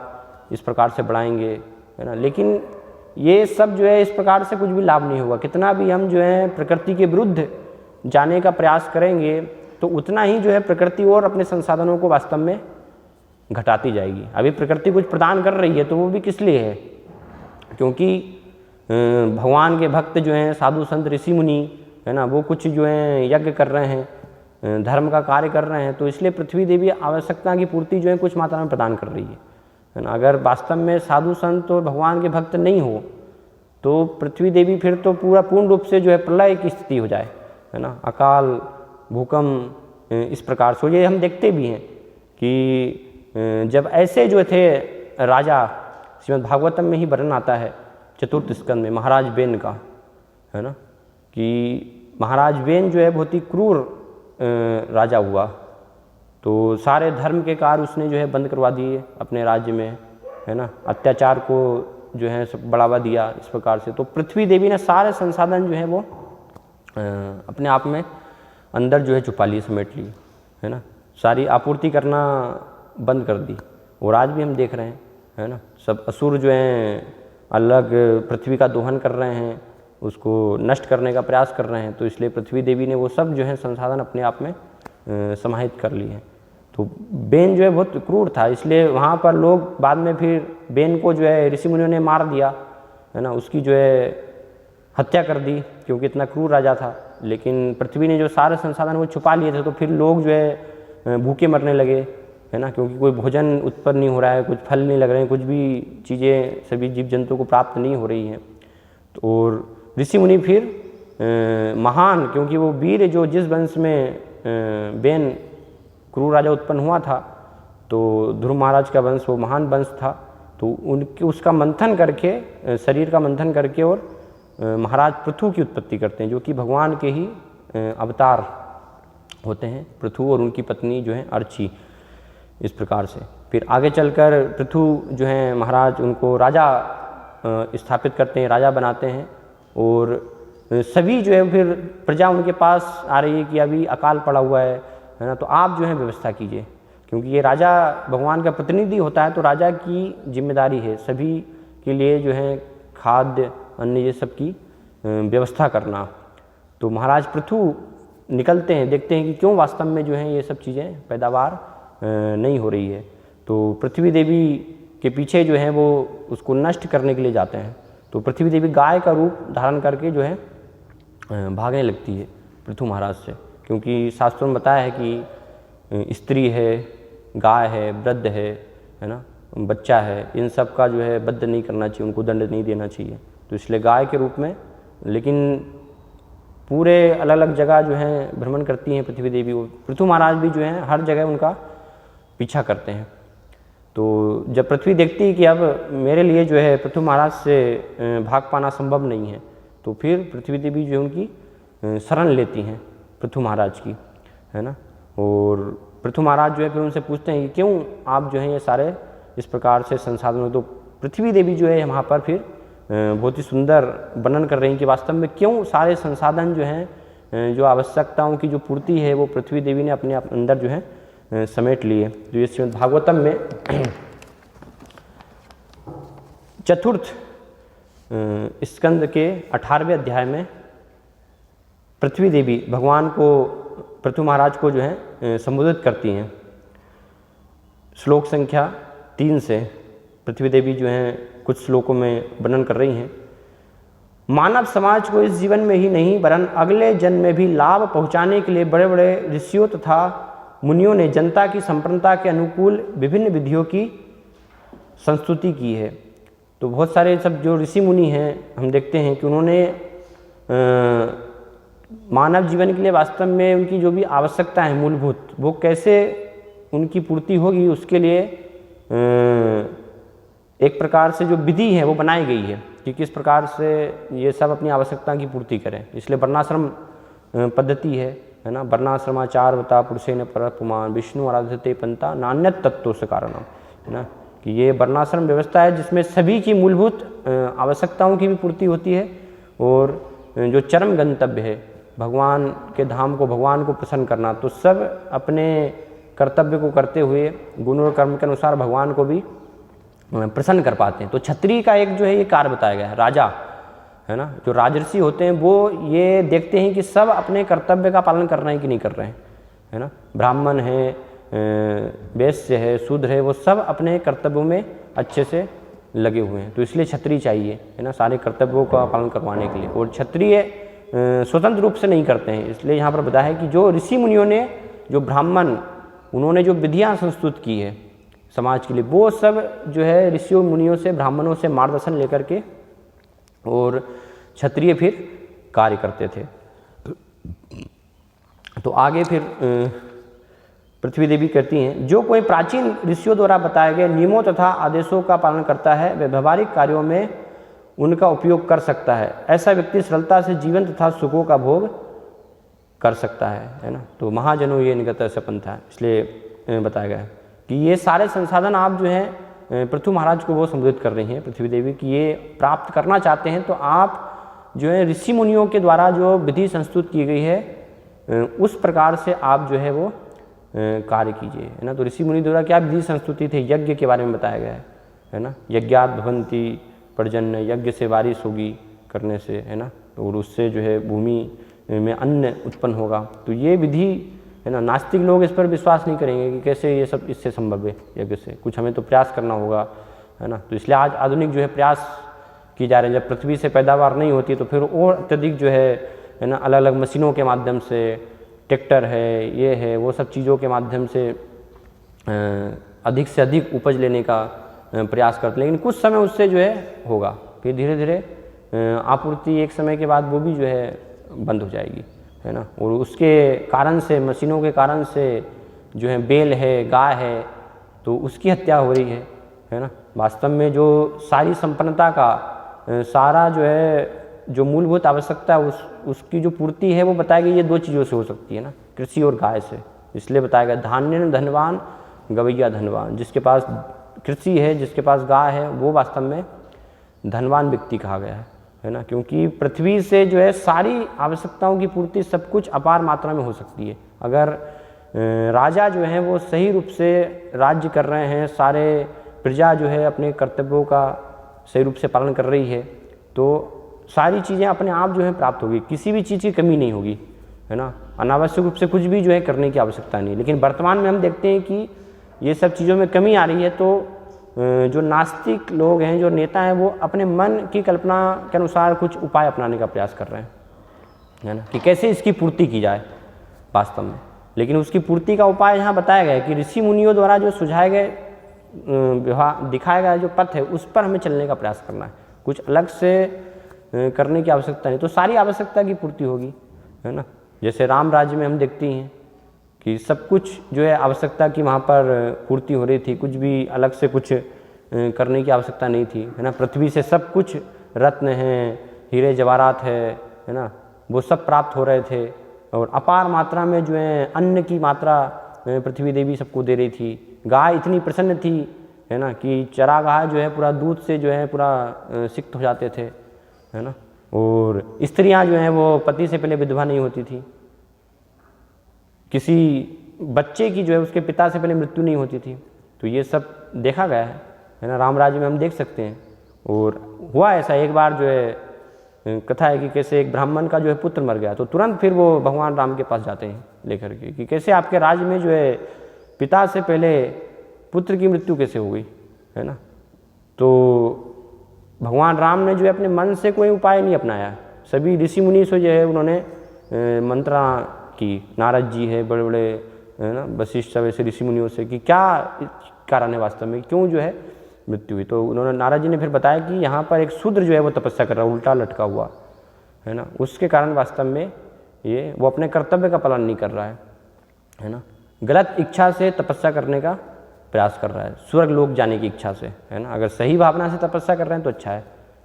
इस प्रकार से बढ़ाएंगे, है ना। लेकिन ये सब जो है इस प्रकार से कुछ भी लाभ नहीं होगा। कितना भी हम जो है प्रकृति के विरुद्ध जाने का प्रयास करेंगे तो उतना ही जो है प्रकृति और अपने संसाधनों को वास्तव में घटाती जाएगी। अभी प्रकृति कुछ प्रदान कर रही है तो वो भी किस लिए है, क्योंकि भगवान के भक्त जो हैं साधु संत ऋषि मुनि, है ना, वो कुछ जो हैं यज्ञ कर रहे हैं, धर्म का कार्य कर रहे हैं, तो इसलिए पृथ्वी देवी आवश्यकता की पूर्ति जो है कुछ मात्रा में प्रदान कर रही है ना। अगर वास्तव में साधु संत और भगवान के भक्त नहीं हो तो पृथ्वी देवी फिर तो पूर्ण रूप से जो है प्रलय की स्थिति हो जाए, है ना, अकाल भूकंप इस प्रकार से। ये हम देखते भी हैं कि जब ऐसे जो थे राजा, श्रीमद् भागवतम में ही वर्णन आता है चतुर्थ स्कंद में महाराज बेन का, है ना, कि महाराज बेन जो है बहुत ही क्रूर राजा हुआ। तो सारे धर्म के कार्य उसने जो है बंद करवा दिए अपने राज्य में, है ना, अत्याचार को जो है सब बढ़ावा दिया इस प्रकार से। तो पृथ्वी देवी ने सारे संसाधन जो है वो अपने आप में अंदर जो है छुपा लिए, समेट लिए, है ना, सारी आपूर्ति करना बंद कर दी। और आज भी हम देख रहे हैं, है ना, सब असुर जो हैं अलग पृथ्वी का दोहन कर रहे हैं, उसको नष्ट करने का प्रयास कर रहे हैं। तो इसलिए पृथ्वी देवी ने वो सब जो है संसाधन अपने आप में समाहित कर लिए हैं। तो बेन जो है बहुत क्रूर था, इसलिए वहाँ पर लोग बाद में फिर बेन को जो है ऋषि मुनियों ने मार दिया, है ना, उसकी जो है हत्या कर दी, क्योंकि इतना क्रूर राजा था। लेकिन पृथ्वी ने जो सारे संसाधन वो छुपा लिए थे, तो फिर लोग जो है भूखे मरने लगे, है ना, क्योंकि कोई भोजन उत्पन्न नहीं हो रहा है, कुछ फल नहीं लग रहे हैं, कुछ भी चीज़ें सभी जीव जंतुओं को प्राप्त नहीं हो रही हैं। तो और ऋषि मुनि फिर महान, क्योंकि वो वीर जो जिस वंश में बेन क्रूर राजा उत्पन्न हुआ था, तो ध्रुव महाराज का वंश वो महान वंश था। तो उनके उसका मंथन करके, शरीर का मंथन करके और महाराज पृथु की उत्पत्ति करते हैं, जो कि भगवान के ही अवतार होते हैं, पृथु और उनकी पत्नी जो है अर्ची। इस प्रकार से फिर आगे चलकर पृथु जो हैं महाराज उनको राजा स्थापित करते हैं, राजा बनाते हैं। और सभी जो है फिर प्रजा उनके पास आ रही है कि अभी अकाल पड़ा हुआ है ना, तो आप जो है व्यवस्था कीजिए, क्योंकि ये राजा भगवान का प्रतिनिधि होता है। तो राजा की जिम्मेदारी है सभी के लिए जो है खाद्य अन्न ये सब की व्यवस्था करना। तो महाराज पृथु निकलते हैं, देखते हैं कि क्यों वास्तव में जो है ये सब चीज़ें पैदावार नहीं हो रही है। तो पृथ्वी देवी के पीछे जो है वो उसको नष्ट करने के लिए जाते हैं। तो पृथ्वी देवी गाय का रूप धारण करके जो है भागने लगती है पृथु महाराज से, क्योंकि शास्त्रों में बताया है कि स्त्री है, गाय है, वृद्ध है ना, बच्चा है, इन सब का जो है वध नहीं करना चाहिए, उनको दंड नहीं देना चाहिए। तो इसलिए गाय के रूप में, लेकिन पूरे अलग अलग जगह जो है भ्रमण करती हैं पृथ्वी देवी। और पृथु महाराज भी जो है हर जगह उनका पीछा करते हैं। तो जब पृथ्वी देखती है कि अब मेरे लिए जो है पृथु महाराज से भाग पाना संभव नहीं है, तो फिर पृथ्वी देवी जो है उनकी शरण लेती हैं पृथु महाराज की, है ना। और पृथु महाराज जो है फिर उनसे पूछते हैं कि क्यों आप जो है ये सारे इस प्रकार से संसाधन। तो पृथ्वी देवी जो है वहाँ पर फिर बहुत ही सुंदर वर्णन कर रही हैं कि वास्तव में क्यों सारे संसाधन जो हैं, जो आवश्यकताओं की जो पूर्ति है वो पृथ्वी देवी ने अपने अंदर जो है समेट लिए। तो ये श्रीमद् भागवतम में चतुर्थ स्कंद के 18वें अध्याय में पृथ्वी देवी भगवान को, पृथु महाराज को जो है संबोधित करती हैं। श्लोक संख्या 3 से पृथ्वी देवी जो हैं कुछ श्लोकों में वर्णन कर रही हैं। मानव समाज को इस जीवन में ही नहीं वरन अगले जन्म में भी लाभ पहुंचाने के लिए बड़े बड़े ऋषियों तथा मुनियों ने जनता की संप्रदाय के अनुकूल विभिन्न विधियों की संस्तुति की है। तो बहुत सारे सब जो ऋषि मुनि हैं हम देखते हैं कि उन्होंने मानव जीवन के लिए वास्तव में उनकी जो भी आवश्यकता है मूलभूत, वो कैसे उनकी पूर्ति होगी उसके लिए एक प्रकार से जो विधि है वो बनाई गई है कि किस प्रकार से ये सब अपनी आवश्यकता की पूर्ति करें। इसलिए वर्णाश्रम पद्धति है ना, वर्णाश्रमाचार बता पुरुषेण परपुमान विष्णु आराधते पंथा नान्यत तत्व से कारणम, है ना, कि ये वर्णाश्रम व्यवस्था है जिसमें सभी की मूलभूत आवश्यकताओं की भी पूर्ति होती है। और जो चरम गंतव्य है भगवान के धाम को, भगवान को प्रसन्न करना, तो सब अपने कर्तव्य को करते हुए गुण और कर्म के अनुसार भगवान को भी प्रसन्न कर पाते हैं। तो क्षत्रिय का एक जो है ये कार्य बताया गया है, राजा, है ना, जो राजर्षि होते हैं वो ये देखते हैं कि सब अपने कर्तव्य का पालन कर रहे हैं कि नहीं कर रहे हैं, है ना। ब्राह्मण है, वैश्य है, शूद्र है, वो सब अपने कर्तव्यों में अच्छे से लगे हुए हैं। तो इसलिए क्षत्रिय चाहिए, है ना, सारे कर्तव्यों का पालन करवाने के लिए। और क्षत्रिय स्वतंत्र रूप से नहीं करते हैं, इसलिए यहाँ पर बताया है कि जो ऋषि मुनियों ने, जो ब्राह्मण, उन्होंने जो विधियाँ संस्तुत की है समाज के लिए, वो सब जो है ऋषियों मुनियों से, ब्राह्मणों से मार्गदर्शन लेकर के और क्षत्रिय फिर कार्य करते थे। तो आगे फिर पृथ्वी देवी कहती हैं, जो कोई प्राचीन ऋषियों द्वारा बताए गए नियमों तथा आदेशों का पालन करता है वह व्यवहारिक कार्यों में उनका उपयोग कर सकता है। ऐसा व्यक्ति सरलता से जीवन तथा सुखों का भोग कर सकता है ना। तो महाजनों ये निगत सपन था, इसलिए बताया गया है कि ये सारे संसाधन आप जो है पृथु महाराज को वो संबोधित कर रही हैं पृथ्वी देवी कि ये प्राप्त करना चाहते हैं तो आप जो है ऋषि मुनियों के द्वारा जो विधि संस्तुत की गई है उस प्रकार से आप जो है वो कार्य कीजिए, है ना। तो ऋषि मुनि द्वारा क्या विधि संस्तुति थे, यज्ञ के बारे में बताया गया है ना। यज्ञात भवंती पर्जन्य, यज्ञ से बारिश होगी करने से, है ना, और उससे जो है भूमि में अन्न उत्पन्न होगा। तो ये विधि है ना, नास्तिक लोग इस पर विश्वास नहीं करेंगे कि कैसे ये सब इससे संभव है, यज्ञ से कुछ हमें तो प्रयास करना होगा, है ना। तो इसलिए आज आधुनिक जो है प्रयास की जा रहे हैं। जब पृथ्वी से पैदावार नहीं होती तो फिर और अत्यधिक जो है ना, अलग अलग मशीनों के माध्यम से, ट्रैक्टर है, ये है, वो सब चीज़ों के माध्यम से अधिक से अधिक उपज लेने का प्रयास करते हैं। लेकिन कुछ समय उससे जो है होगा, फिर धीरे धीरे आपूर्ति एक समय के बाद वो भी जो है बंद हो जाएगी, है ना। और उसके कारण से, मशीनों के कारण से जो है बैल है, गाय है, तो उसकी हत्या हो रही है ना। वास्तव में जो सारी संपन्नता का सारा जो है जो मूलभूत आवश्यकता उसकी जो पूर्ति है वो बताया गया ये दो चीज़ों से हो सकती है ना, कृषि और गाय से। इसलिए बताया गया धान्य धनवान गवैया धनवान, जिसके पास कृषि है, जिसके पास गाय है, वो वास्तव में धनवान व्यक्ति कहा गया है ना। क्योंकि पृथ्वी से जो है सारी आवश्यकताओं की पूर्ति सब कुछ अपार मात्रा में हो सकती है। अगर राजा जो है वो सही रूप से राज्य कर रहे हैं, सारे प्रजा जो है अपने कर्तव्यों का सही रूप से पालन कर रही है, तो सारी चीज़ें अपने आप जो है प्राप्त होगी, किसी भी चीज़ की कमी नहीं होगी, है ना। अनावश्यक रूप से कुछ भी जो है करने की आवश्यकता नहीं। लेकिन वर्तमान में हम देखते हैं कि ये सब चीज़ों में कमी आ रही है, तो जो नास्तिक लोग हैं, जो नेता हैं, वो अपने मन की कल्पना के अनुसार कुछ उपाय अपनाने का प्रयास कर रहे हैं, है ना, कि कैसे इसकी पूर्ति की जाए वास्तव में। लेकिन उसकी पूर्ति का उपाय यहाँ बताया गया है कि ऋषि मुनियों द्वारा जो सुझाए गए दिखाया गया जो पथ है उस पर हमें चलने का प्रयास करना है, कुछ अलग से करने की आवश्यकता नहीं। तो सारी आवश्यकता की पूर्ति होगी, है ना। जैसे राम राज्य में हम देखते हैं कि सब कुछ जो है आवश्यकता की वहाँ पर पूर्ति हो रही थी, कुछ भी अलग से कुछ करने की आवश्यकता नहीं थी, है ना। पृथ्वी से सब कुछ रत्न हैं, हीरे जवाहरात है ना, वो सब प्राप्त हो रहे थे और अपार मात्रा में जो है अन्न की मात्रा पृथ्वी देवी सबको दे रही थी। गाय इतनी प्रसन्न थी, है ना, कि चरागाह जो है पूरा दूध से जो है पूरा सिक्त हो जाते थे, है ना। और स्त्रियां जो हैं वो पति से पहले विधवा नहीं होती थी, किसी बच्चे की जो है उसके पिता से पहले मृत्यु नहीं होती थी। तो ये सब देखा गया है ना, राम राज्य में हम देख सकते हैं। और हुआ ऐसा एक बार जो है कथा है कि कैसे एक ब्राह्मण का जो है पुत्र मर गया, तो तुरंत फिर वो भगवान राम के पास जाते हैं लेकर के कि कैसे आपके राज्य में जो है पिता से पहले पुत्र की मृत्यु कैसे हो गई, है ना। तो भगवान राम ने जो है अपने मन से कोई उपाय नहीं अपनाया, सभी ऋषि मुनि से जो है उन्होंने मंत्रणा की। नारद जी है, बड़े बड़े, है ना, वशिष्ठ सब ऐसे ऋषि मुनियों से कि क्या कारण है वास्तव में, क्यों जो है मृत्यु हुई। तो उन्होंने, नारद जी ने फिर बताया कि यहाँ पर एक शूद्र जो है वो तपस्या कर रहा है, उल्टा लटका हुआ, है ना, उसके कारण वास्तव में ये वो अपने कर्तव्य का पालन नहीं कर रहा है ना, गलत इच्छा से तपस्या करने का प्रयास कर रहा है, स्वर्ग लोक जाने की इच्छा से, है ना। अगर सही भावना से तपस्या कर रहे हैं तो अच्छा है,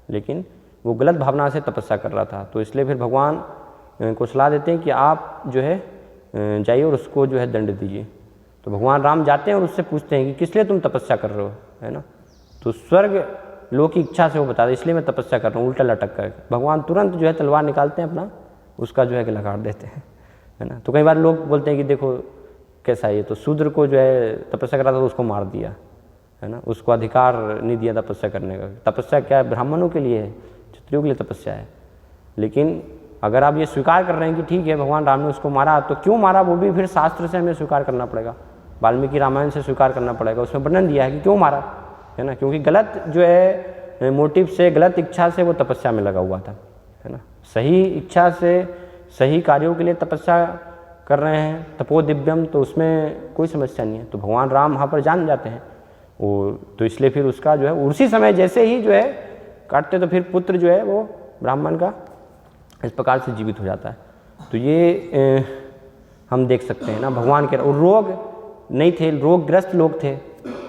लेकिन वो गलत भावना से तपस्या कर रहा था। तो इसलिए फिर भगवान को सलाह देते हैं कि आप जो है जाइए और उसको जो है दंड दीजिए। तो भगवान राम जाते हैं और उससे पूछते हैं कि किस लिए तुम तपस्या कर रहे हो, है ना। तो स्वर्ग लोक की इच्छा से वो बता दे, इसलिए मैं तपस्या कर रहा हूँ, उल्टा लटक कर। भगवान तुरंत जो है तलवार निकालते हैं अपना, उसका जो है गला काट देते हैं, है ना। तो कई बार लोग बोलते हैं कि देखो कैसा है ये, तो शूद्र को जो है तपस्या कर रहा था तो उसको मार दिया, है ना, उसको अधिकार नहीं दिया तपस्या करने का। तपस्या क्या है, ब्राह्मणों के लिए है, क्षत्रियों के लिए तपस्या है। लेकिन अगर आप ये स्वीकार कर रहे हैं कि ठीक है भगवान राम ने उसको मारा, तो क्यों मारा वो भी फिर शास्त्र से हमें स्वीकार करना पड़ेगा, वाल्मीकि रामायण से स्वीकार करना पड़ेगा। उसमें वर्णन दिया है कि क्यों मारा, है ना, क्योंकि गलत जो है मोटिव से, गलत इच्छा से वो तपस्या में लगा हुआ था, है ना। सही इच्छा से सही कार्यों के लिए तपस्या कर रहे हैं, तपो दिव्यम, तो उसमें कोई समस्या नहीं है। तो भगवान राम वहाँ पर जान जाते हैं, और तो इसलिए फिर उसका जो है उसी समय जैसे ही जो है काटते, तो फिर पुत्र जो है वो ब्राह्मण का इस प्रकार से जीवित हो जाता है। तो ये हम देख सकते हैं ना भगवान के। और रोग नहीं थे, रोगग्रस्त लोग थे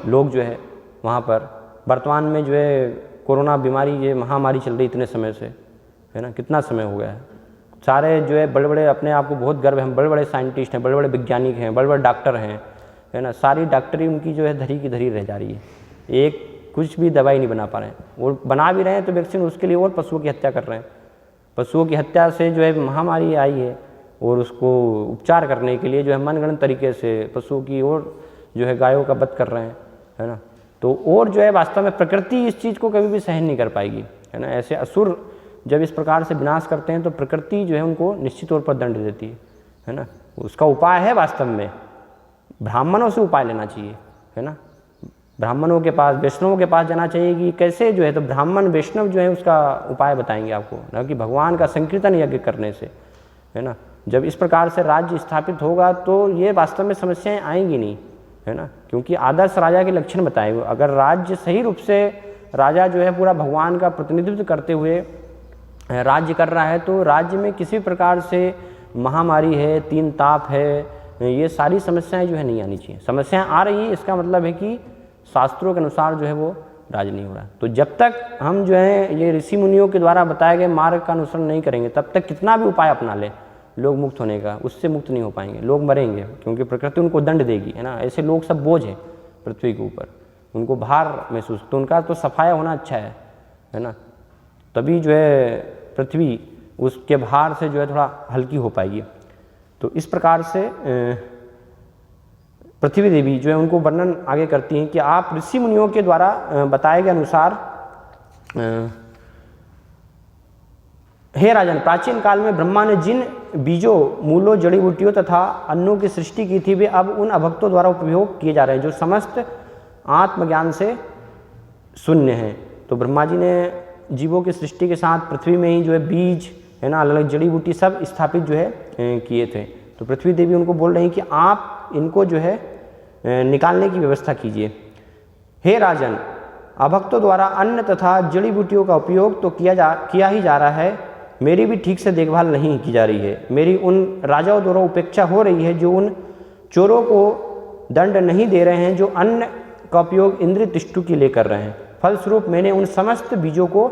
लोग जो है वहाँ पर। वर्तमान में जो है कोरोना बीमारी, ये महामारी चल रही इतने समय से, है ना, कितना समय हो गया है। सारे जो है बड़े बड़े, अपने आप को बहुत गर्व है, हम बड़े बड़े साइंटिस्ट हैं, बड़े बड़े वैज्ञानिक हैं, बड़े बड़े डॉक्टर हैं, है ना, सारी डॉक्टरी उनकी जो है धरी की धरी रह जा रही है। एक कुछ भी दवाई नहीं बना पा रहे हैं, और बना भी रहे हैं तो वैक्सीन उसके लिए और पशुओं की हत्या कर रहे हैं। पशुओं की हत्या से जो है महामारी आई है, और उसको उपचार करने के लिए जो है मनगढ़ंत तरीके से पशुओं की और जो है गायों का वध कर रहे हैं, है ना। तो और जो है वास्तव में प्रकृति इस चीज़ को कभी भी सहन नहीं कर पाएगी, है ना। ऐसे असुर जब इस प्रकार से विनाश करते हैं तो प्रकृति जो है उनको निश्चित तौर पर दंड देती है ना। उसका उपाय है वास्तव में ब्राह्मणों से उपाय लेना चाहिए, है ना। ब्राह्मणों के पास, वैष्णवों के पास जाना चाहिए कि कैसे जो है, तो ब्राह्मण वैष्णव जो है उसका उपाय बताएंगे आपको, ना कि भगवान का संकीर्तन यज्ञ करने से, है ना। जब इस प्रकार से राज्य स्थापित होगा तो ये वास्तव में समस्याएं आएंगी नहीं, है ना, क्योंकि आदर्श राजा के लक्षण बताए हुए। अगर राज्य सही रूप से राजा जो है पूरा भगवान का प्रतिनिधित्व करते हुए राज्य कर रहा है तो राज्य में किसी प्रकार से महामारी है, तीन ताप है, ये सारी समस्याएं जो है नहीं आनी चाहिए। समस्याएं आ रही है इसका मतलब है कि शास्त्रों के अनुसार जो है वो राज नहीं हो रहा। तो जब तक हम जो है ये ऋषि मुनियों के द्वारा बताए गए मार्ग का अनुसरण नहीं करेंगे तब तक कितना भी उपाय अपना ले लोग मुक्त होने का, उससे मुक्त नहीं हो पाएंगे, लोग मरेंगे, क्योंकि प्रकृति उनको दंड देगी, है ना। ऐसे लोग सब बोझ है पृथ्वी के ऊपर, उनको भार महसूस, तो उनका तो सफाया होना अच्छा है ना, तभी जो है पृथ्वी उसके भार से जो है थोड़ा हल्की हो पाएगी। तो इस प्रकार से पृथ्वी देवी जो है उनको वर्णन आगे करती हैं कि आप ऋषि मुनियों के द्वारा बताए गए अनुसार, हे राजन, प्राचीन काल में ब्रह्मा ने जिन बीजों, मूलों, जड़ी बूटियों तथा अन्नों की सृष्टि की थी वे अब उन अभक्तों द्वारा उपयोग किए जा रहे हैं जो समस्त आत्मज्ञान से शून्य हैं। तो ब्रह्मा जी ने जीवों की सृष्टि के साथ पृथ्वी में ही जो है बीज, है ना, अलग अलग जड़ी बूटी सब स्थापित जो है किए थे। तो पृथ्वी देवी उनको बोल रही हैं कि आप इनको जो है निकालने की व्यवस्था कीजिए। हे राजन, अभक्तों द्वारा अन्न तथा जड़ी बूटियों का उपयोग तो किया ही जा रहा है, मेरी भी ठीक से देखभाल नहीं की जा रही है। मेरी उन राजाओं द्वारा उपेक्षा हो रही है जो उन चोरों को दंड नहीं दे रहे हैं जो अन्न का उपयोग इंद्रिय तुष्टि के लिए कर रहे हैं। फलस्वरूप मैंने उन समस्त बीजों को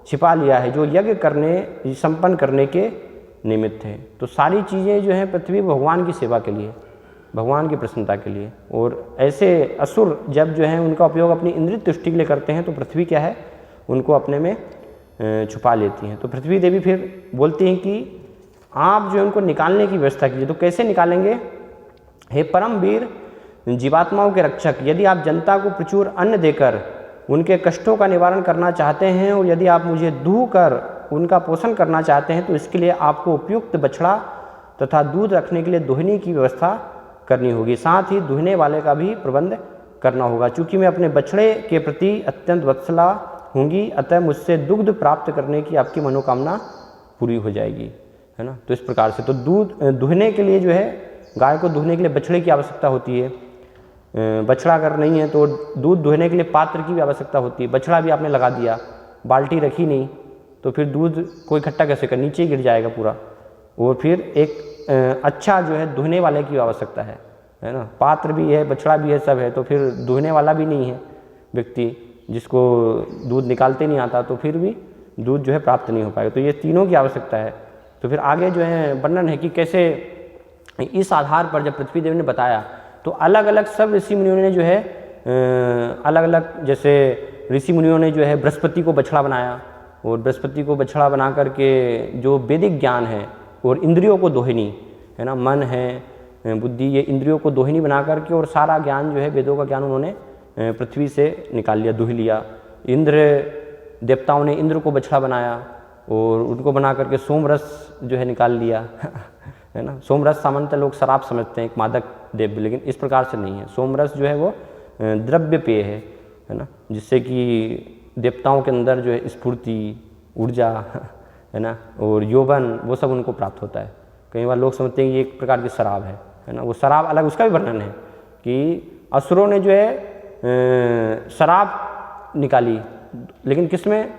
छिपा लिया है जो यज्ञ करने, संपन्न करने के निमित्त है। तो सारी चीज़ें जो हैं पृथ्वी भगवान की सेवा के लिए, भगवान की प्रसन्नता के लिए। और ऐसे असुर जब जो है उनका उपयोग अपनी इंद्रिय तुष्टि के लिए करते हैं तो पृथ्वी क्या है, उनको अपने में छुपा लेती हैं। तो पृथ्वी देवी फिर बोलती हैं कि आप जो है उनको निकालने की व्यवस्था कीजिए। तो कैसे निकालेंगे? हे परम वीर जीवात्माओं के रक्षक, यदि आप जनता को प्रचुर अन्न देकर उनके कष्टों का निवारण करना चाहते हैं और यदि आप मुझे दूह कर उनका पोषण करना चाहते हैं तो इसके लिए आपको उपयुक्त बछड़ा तथा दूध रखने के लिए दुहनी की व्यवस्था करनी होगी। साथ ही दुहने वाले का भी प्रबंध करना होगा। चूँकि मैं अपने बछड़े के प्रति अत्यंत वत्सला होंगी, अतः मुझसे दुग्ध प्राप्त करने की आपकी मनोकामना पूरी हो जाएगी, है ना। तो इस प्रकार से तो दूध दुहने के लिए जो है, गाय को दुहने के लिए बछड़े की आवश्यकता होती है। बछड़ा अगर नहीं है तो दूध दुहने के लिए पात्र की भी आवश्यकता होती है। बछड़ा भी आपने लगा दिया, बाल्टी रखी नहीं, तो फिर दूध को इकट्ठा कैसे कर, नीचे गिर जाएगा पूरा। और फिर एक अच्छा जो है दुहने वाले की आवश्यकता है ना। पात्र भी है, बछड़ा भी है, सब है, तो फिर दुहने वाला भी नहीं है व्यक्ति, जिसको दूध निकालते नहीं आता, तो फिर भी दूध जो है प्राप्त नहीं हो पाएगा। तो ये तीनों की आवश्यकता है। तो फिर आगे जो है वर्णन है कि कैसे इस आधार पर जब पृथ्वी देवी ने बताया तो अलग अलग सब ऋषि मुनियों ने जो है अलग अलग, जैसे ऋषि मुनियों ने जो है बृहस्पति को बछड़ा बनाया, और बृहस्पति को बछड़ा बना करके जो वैदिक ज्ञान है और इंद्रियों को दोहिनी, है ना, मन है, बुद्धि, ये इंद्रियों को दोहिनी बना करके और सारा ज्ञान जो है वेदों का ज्ञान उन्होंने पृथ्वी से निकाल लिया, दुह लिया। इंद्र देवताओं ने इंद्र को बछड़ा बनाया और उनको बना करके सोमरस जो है निकाल लिया है ना। सोमरस सामान्यतः लोग शराब समझते हैं, एक मादक द्रव्य, लेकिन इस प्रकार से नहीं है। सोमरस जो है वो द्रव्य पेय है ना, जिससे कि देवताओं के अंदर जो है स्फूर्ति, ऊर्जा, है ना, और यौवन, वो सब उनको प्राप्त होता है। कई बार लोग समझते हैं कि ये एक प्रकार की शराब है ना। वो शराब अलग, उसका भी वर्णन है कि असुरों ने जो है शराब निकाली, लेकिन किसमें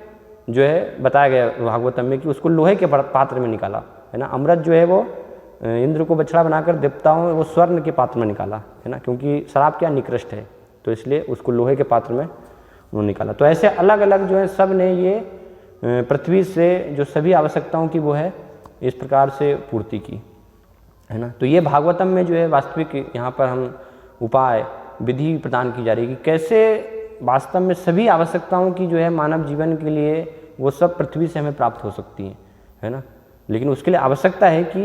जो है बताया गया भागवतम में कि उसको लोहे के पात्र में निकाला, है ना। अमृत जो है वो इंद्र को बछड़ा बनाकर देवताओं वो स्वर्ण के पात्र में निकाला, है ना, क्योंकि शराब क्या निकृष्ट है, तो इसलिए उसको लोहे के पात्र में उन्होंने निकाला। तो ऐसे अलग अलग जो है सब ने ये पृथ्वी से जो सभी आवश्यकताओं की वो है इस प्रकार से पूर्ति की, है ना। तो ये भागवतम में जो है वास्तविक यहाँ पर हम उपाय विधि प्रदान की जा रही है कि कैसे वास्तव में सभी आवश्यकताओं की जो है मानव जीवन के लिए वो सब पृथ्वी से हमें प्राप्त हो सकती हैं, है ना। लेकिन उसके लिए आवश्यकता है कि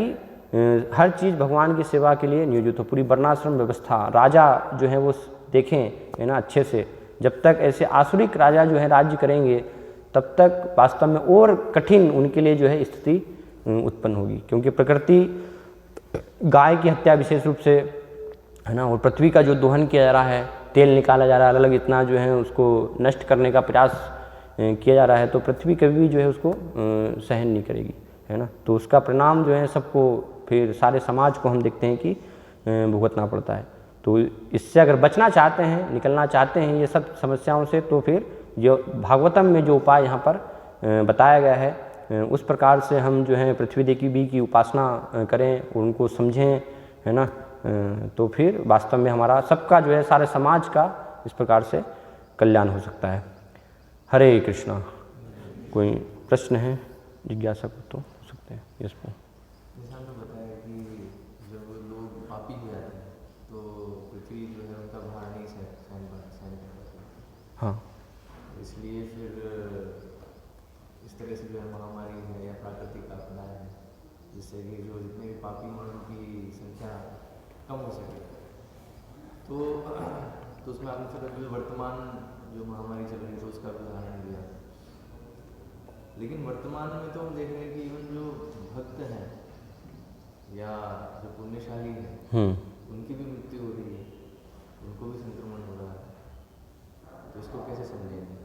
हर चीज़ भगवान की सेवा के लिए नियोजित हो। पूरी वर्णाश्रम व्यवस्था राजा जो है वो देखें, है ना, अच्छे से। जब तक ऐसे आसुरिक राजा जो है राज्य करेंगे तब तक वास्तव में और कठिन उनके लिए जो है स्थिति उत्पन्न होगी, क्योंकि प्रकृति गाय की हत्या विशेष रूप से, है ना, और पृथ्वी का जो दोहन किया जा रहा है, तेल निकाला जा रहा है, अलग अलग इतना जो है उसको नष्ट करने का प्रयास किया जा रहा है, तो पृथ्वी कभी भी जो है उसको सहन नहीं करेगी, है ना। तो उसका परिणाम जो है सबको, फिर सारे समाज को हम देखते हैं कि भुगतना पड़ता है। तो इससे अगर बचना चाहते हैं, निकलना चाहते हैं ये सब समस्याओं से, तो फिर जो भागवतम में जो उपाय यहाँ पर बताया गया है उस प्रकार से हम जो है पृथ्वी देवी की उपासना करें, उनको समझें, है ना। तो फिर वास्तव में हमारा सबका जो है सारे समाज का इस प्रकार से कल्याण हो सकता है। हरे कृष्णा। कोई प्रश्न है, जिज्ञासा को तो हो सकते हैं। Yes sir. जैसा आपने बताया कि जब लोग पापी हो जाते हैं तो पृथ्वी जो है उनका भार नहीं सहन कर सकती। हाँ, इसलिए फिर इस तरह से जो है महामारी है या प्राकृतिक आपदा है, जिससे कि जो जितने भी पापी हैं उनकी संख्या कम हो सके। तो उसमें आपने फिर जो वर्तमान जो महामारी चल रही है तो उसका भी उदाहरण दिया। लेकिन वर्तमान में तो हम देख रहे हैं कि इवन जो भक्त हैं या जो पुण्यशाली हैं उनकी भी मृत्यु हो रही है, उनको भी संक्रमण हो रहा है। तो इसको कैसे समझेंगे?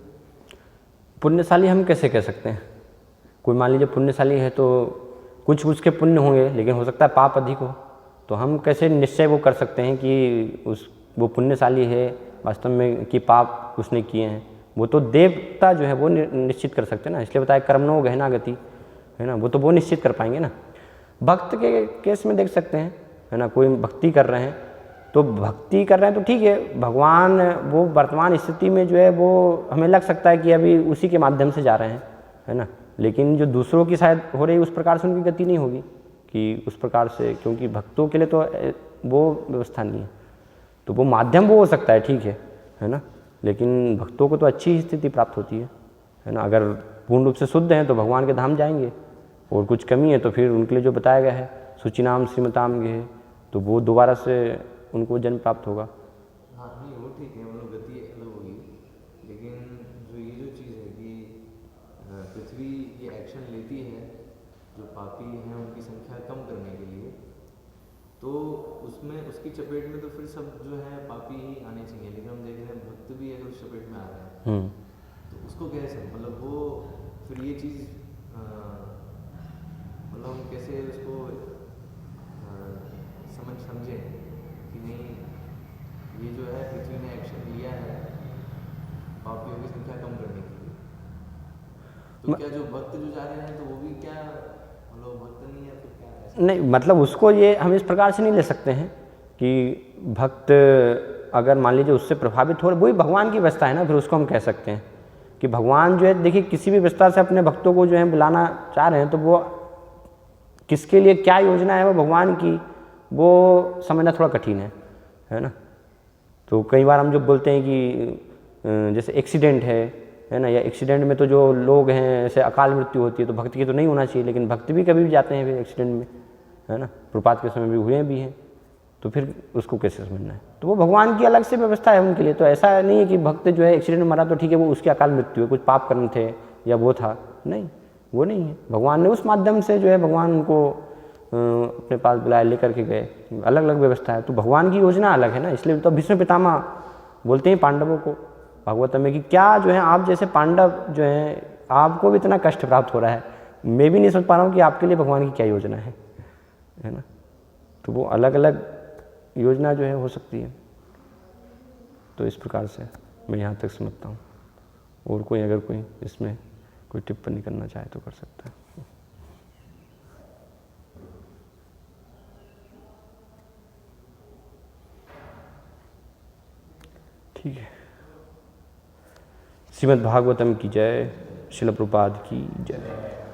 पुण्यशाली हम कैसे कह सकते हैं? कोई मान लीजिए पुण्यशाली है तो कुछ उसके पुण्य होंगे, लेकिन हो सकता है पाप अधिक हो। तो हम कैसे निश्चय वो कर सकते हैं कि वो पुण्यशाली है वास्तव में कि पाप उसने किए हैं? वो तो देवता जो है वो निश्चित कर सकते हैं ना। इसलिए बताया कर्मणो गहना गति, है ना, वो तो वो निश्चित कर पाएंगे ना। भक्त के केस में देख सकते हैं, है ना, कोई भक्ति कर रहे हैं तो भक्ति कर रहे हैं तो ठीक है, भगवान वो वर्तमान स्थिति में जो है वो हमें लग सकता है कि अभी उसी के माध्यम से जा रहे हैं, है ना। लेकिन जो दूसरों की शायद हो रही उस प्रकार से उनकी गति नहीं होगी कि उस प्रकार से, क्योंकि भक्तों के लिए तो वो व्यवस्था नहीं है। तो वो माध्यम वो हो सकता है, ठीक है ना, लेकिन भक्तों को तो अच्छी ही स्थिति प्राप्त होती है ना। अगर पूर्ण रूप से शुद्ध हैं तो भगवान के धाम जाएंगे, और कुछ कमी है तो फिर उनके लिए जो बताया गया है शुचिनाम श्रीमताम गेह, तो वो दोबारा से उनको जन्म प्राप्त होगा। हाँ नहीं, वो ठीक है, मतलब गति अलग होगी। लेकिन जो ये जो चीज़ है कि पृथ्वी ये एक्शन लेती है जो पापी हैं उनकी संख्या कम करने के लिए, तो उसमें उसकी चपेट में तो फिर सब जो है पापी ही आने चाहिए। लेकिन हम देख रहे हैं भक्त भी अगर उस चपेट में आ रहे हैं तो उसको कैसे, मतलब वो फिर ये चीज़ मतलब हम कैसे उसको समझें कि नहीं, ये जो है पृथ्वी ने एक्शन लिया है पापियों की संख्या कम करने के लिए। तो क्या जो भक्त जो जा रहे हैं तो वो भी क्या मतलब भक्त नहीं है तो क्या है? नहीं, मतलब उसको ये हम इस प्रकार से नहीं ले सकते हैं कि भक्त अगर मान लीजिए उससे प्रभावित हो रहे, वही भगवान की व्यवस्था है ना, फिर उसको हम कह सकते हैं कि भगवान जो है, देखिए किसी भी व्यवस्था से अपने भक्तों को जो है बुलाना चाह रहे हैं तो वो किसके लिए क्या योजना है वो भगवान की, वो समझना थोड़ा कठिन है ना। तो कई बार हम जो बोलते हैं कि जैसे एक्सीडेंट है ना, या एक्सीडेंट में तो जो लोग हैं ऐसे अकाल मृत्यु होती है तो भक्त की तो नहीं होना चाहिए, लेकिन भक्त भी कभी भी जाते हैं फिर एक्सीडेंट में, है ना। प्रपात के समय भी हुए भी हैं, तो फिर उसको कैसे समझना है? तो वो भगवान की अलग से व्यवस्था है उनके लिए। तो ऐसा नहीं है कि भक्त जो है एक्सीडेंट में मरा तो ठीक है वो उसकी अकाल मृत्यु है, कुछ पाप कर्म थे या वो था, नहीं, वो नहीं है। भगवान ने उस माध्यम से जो है भगवान उनको अपने पास बुलाया, लेकर के गए, अलग अलग व्यवस्था है। तो भगवान की योजना अलग है ना। इसलिए तो भीष्म पितामह बोलते हैं पांडवों को भागवत में कि क्या जो है आप जैसे पांडव जो हैं आपको भी इतना कष्ट प्राप्त हो रहा है, मैं भी नहीं समझ पा रहा हूँ कि आपके लिए भगवान की क्या योजना है ना। तो वो अलग अलग योजना जो है हो सकती है। तो इस प्रकार से मैं यहाँ तक समझता हूँ, और कोई अगर कोई इसमें कोई टिप्पणी करना चाहे तो कर सकता है। ठीक है। श्रीमद् भागवतम की जय। श्रील प्रभुपाद की जय।